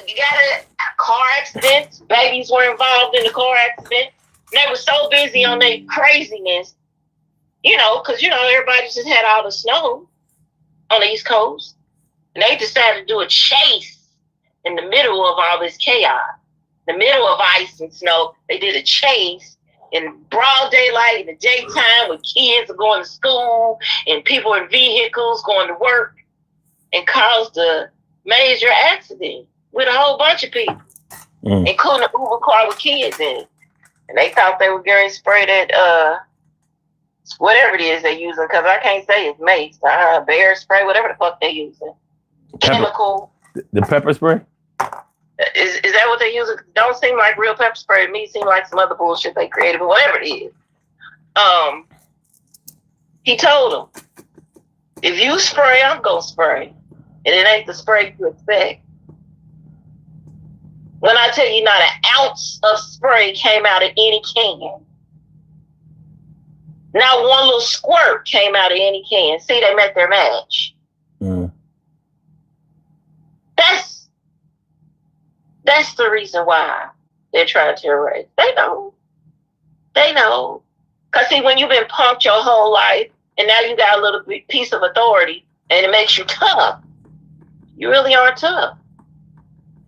You got a car accident. Babies were involved in the car accident. They were so busy on their craziness, because, everybody just had all the snow on the East Coast. And they decided to do a chase in the middle of all this chaos. In the middle of ice and snow, they did a chase in broad daylight in the daytime when kids are going to school and people in vehicles going to work, and caused a major accident with a whole bunch of people, including an Uber car with kids in it. And they thought they were going to spray that, whatever it is they're using, because I can't say it's mace, bear spray, whatever the fuck they're using. Chemical. The pepper spray? Is that what they're using? Don't seem like real pepper spray to me. Seem like some other bullshit they created, but whatever it is. He told them, if you spray, I'm going to spray. And it ain't the spray you expect. When I tell you not an ounce of spray came out of any can. Not one little squirt came out of any can. See, they met their match. That's the reason why they're trying to erase. They know. Because see, when you've been punked your whole life, and now you got a little piece of authority, and it makes you tough, you really aren't tough.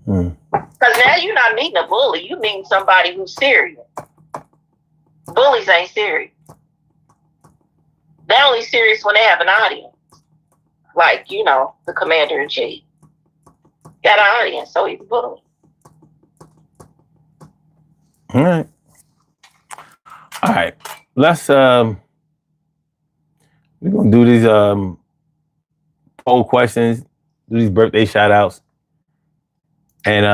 Because now you're not meeting a bully. You mean somebody who's serious. Bullies ain't serious. They're only serious when they have an audience. Like, the commander-in-chief. Got an audience, so he's bullying. All right. All right. Let's we're gonna do these poll questions, do these birthday shout outs. And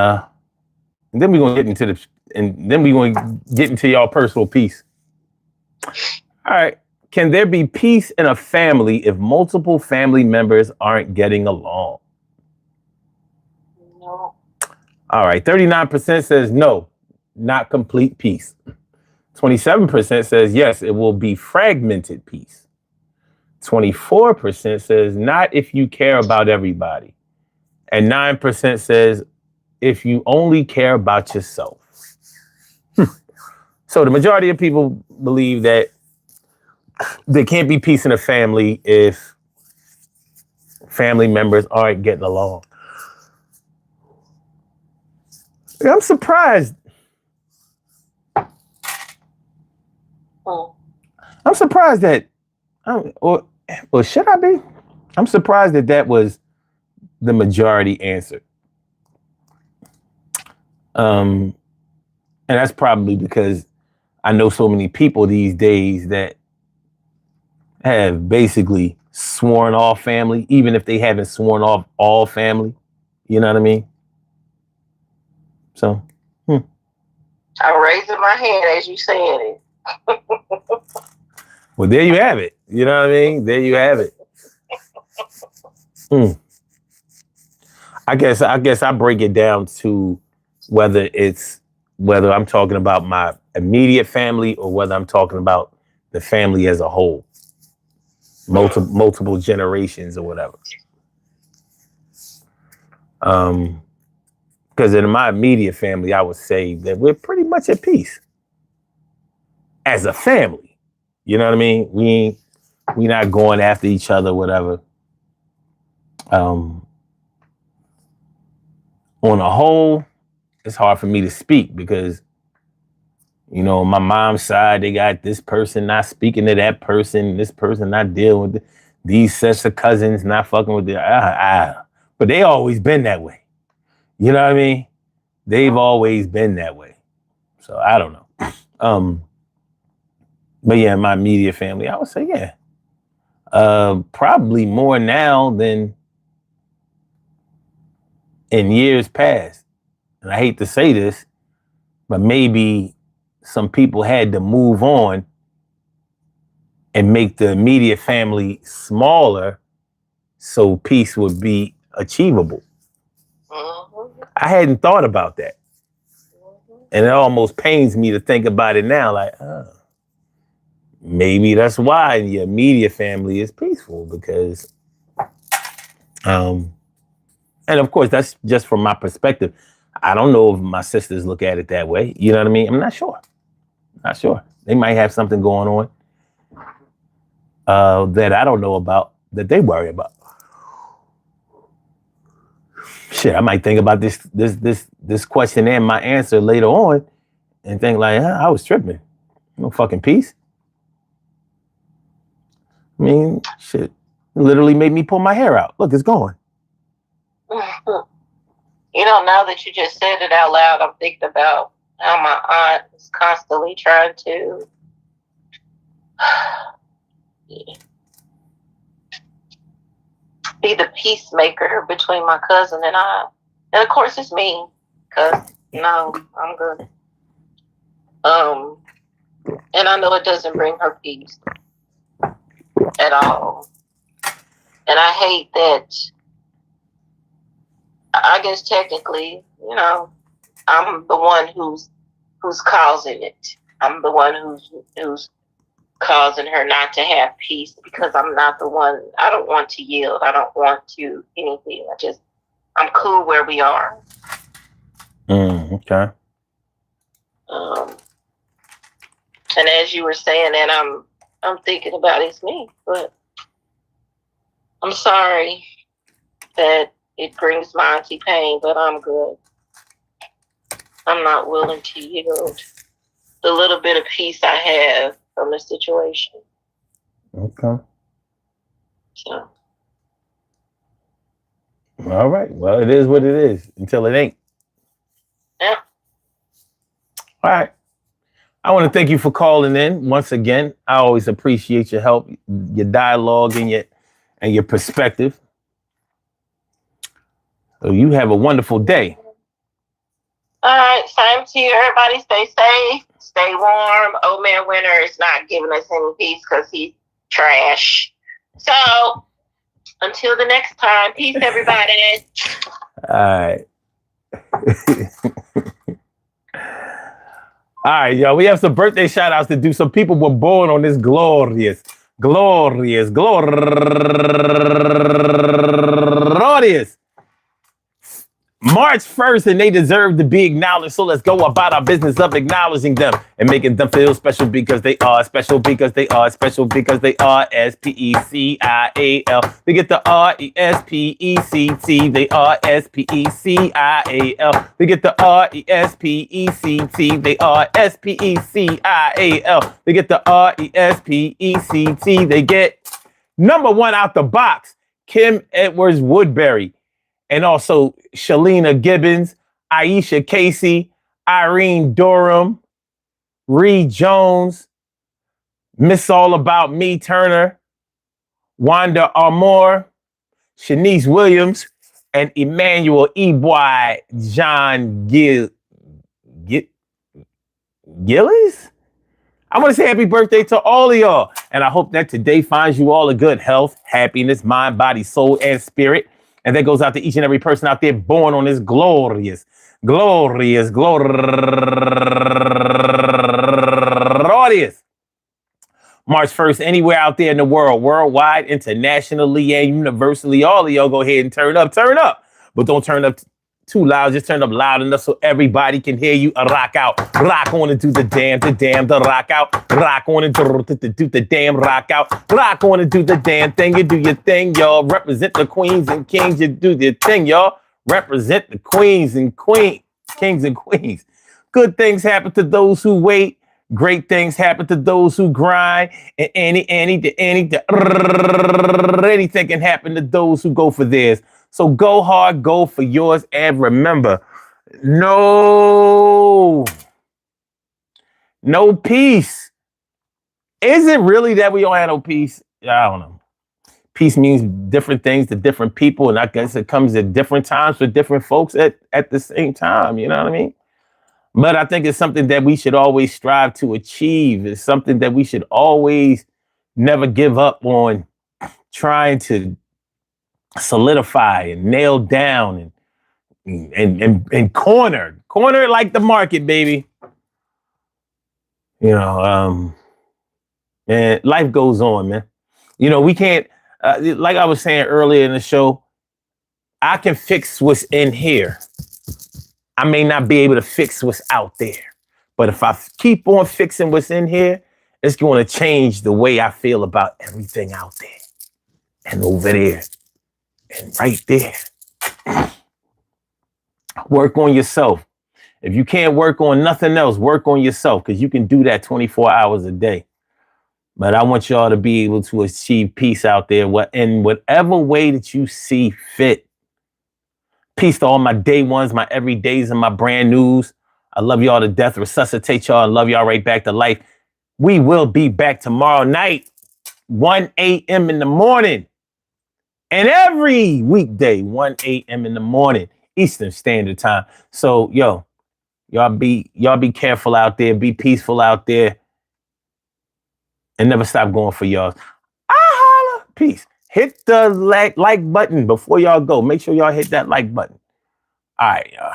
then we're gonna get into y'all personal peace. All right. Can there be peace in a family if multiple family members aren't getting along? No. All right. 39% says no, not complete peace. 27% says yes, it will be fragmented peace. 24% says not if you care about everybody. And 9% says if you only care about yourself. So the majority of people believe that there can't be peace in a family if family members aren't getting along. I'm surprised. I'm surprised that, or should I be? I'm surprised that was the majority answer. And that's probably because I know so many people these days that have basically sworn off family, even if they haven't sworn off all family. You know what I mean? So, I'm raising my hand as you said it. Well, there you have it. You know what I mean? There you have it. I guess I break it down to whether I'm talking about my immediate family or whether I'm talking about the family as a whole. Multiple generations or whatever. Because in my immediate family, I would say that we're pretty much at peace as a family. You know what I mean? We not going after each other, whatever. On a whole, it's hard for me to speak because, my mom's side, they got this person not speaking to that person, this person not dealing with these sets of cousins not fucking with but they always been that way. You know what I mean? They've always been that way. So I don't know. But yeah, my immediate family, I would say, yeah. Probably more now than in years past. And I hate to say this, but maybe some people had to move on and make the immediate family smaller so peace would be achievable. I hadn't thought about that. And it almost pains me to think about it now, like, maybe that's why your immediate family is peaceful because, and of course, that's just from my perspective. I don't know if my sisters look at it that way. You know what I mean? I'm not sure. Not sure. They might have something going on that I don't know about that they worry about. Shit, I might think about this question and my answer later on and think like, I was tripping. No fucking peace. I mean, shit, it literally made me pull my hair out. Look, it's gone. Now that you just said it out loud, I'm thinking about how my aunt is constantly trying to be the peacemaker between my cousin and I. And of course it's me, because I'm good. And I know it doesn't bring her peace at all. And I hate that. I guess technically, I'm the one who's causing it. I'm the one who's causing her not to have peace because I'm not the one. I don't want to yield. I don't want to anything. I'm cool where we are. Okay. And as you were saying that, I'm thinking about it's me, but I'm sorry that it brings my auntie pain, but I'm good. I'm not willing to yield the little bit of peace I have from the situation. Okay. So, All right. Well, it is what it is until it ain't. yeah. All right. I want to thank you for calling in once again. I always appreciate your help, your dialogue, and your perspective. So you have a wonderful day. All right, same to you. Everybody stay safe, stay warm. Old Man Winter is not giving us any peace because he's trash. So until the next time, peace, everybody. All right. All right, y'all. We have some birthday shout outs to do. Some people were born on this glorious March 1st, and they deserve to be acknowledged. So let's go about our business of acknowledging them and making them feel special because they are special because they are special because they are SPECIAL. They get the RESPECT. They are SPECIAL. They get the RESPECT. They are SPECIAL. They get the RESPECT. They get number one out the box, Kim Edwards Woodbury. And also Shalina Gibbons, Aisha Casey, Irene Durham, Reed Jones, Miss All About Me Turner, Wanda Armour, Shanice Williams, and Emmanuel Eboy John Gillis. I want to say happy birthday to all of y'all. And I hope that today finds you all a good health, happiness, mind, body, soul, and spirit. And that goes out to each and every person out there born on this glorious March 1st, anywhere out there in the world, worldwide, internationally, and universally. All of y'all go ahead and turn up. But don't turn up too loud. Just turn up loud enough so everybody can hear you. Rock out. Rock on and do the damn, the rock out. Rock on and do the damn rock out. Rock on and do the damn thing. You do your thing, y'all. Represent the queens and kings. You do your thing, y'all. Represent the queens and kings and queens. Good things happen to those who wait. Great things happen to those who grind. And anything can happen to those who go for theirs. So go hard, go for yours, and remember, no peace. Is it really that we don't have no peace? I don't know. Peace means different things to different people, and I guess it comes at different times for different folks at the same time, you know what I mean? But I think it's something that we should always strive to achieve. It's something that we should always never give up on trying to solidify and nail down and corner like the market, baby. You know, man, life goes on, man. You know, we can't, like I was saying earlier in the show, I can fix what's in here. I may not be able to fix what's out there, but if I keep on fixing what's in here, it's going to change the way I feel about everything out there and over there. And right there, work on yourself. If you can't work on nothing else, work on yourself because you can do that 24 hours a day. But I want y'all to be able to achieve peace out there in whatever way that you see fit. Peace to all my day ones, my everydays, and my brand news. I love y'all to death, resuscitate y'all, and love y'all right back to life. We will be back tomorrow night, 1 a.m. in the morning. And every weekday, 1 a.m. in the morning, Eastern Standard Time. So, y'all be careful out there, be peaceful out there, and never stop going for y'all. Holla. Peace. Hit the like button before y'all go. Make sure y'all hit that like button. All right, y'all.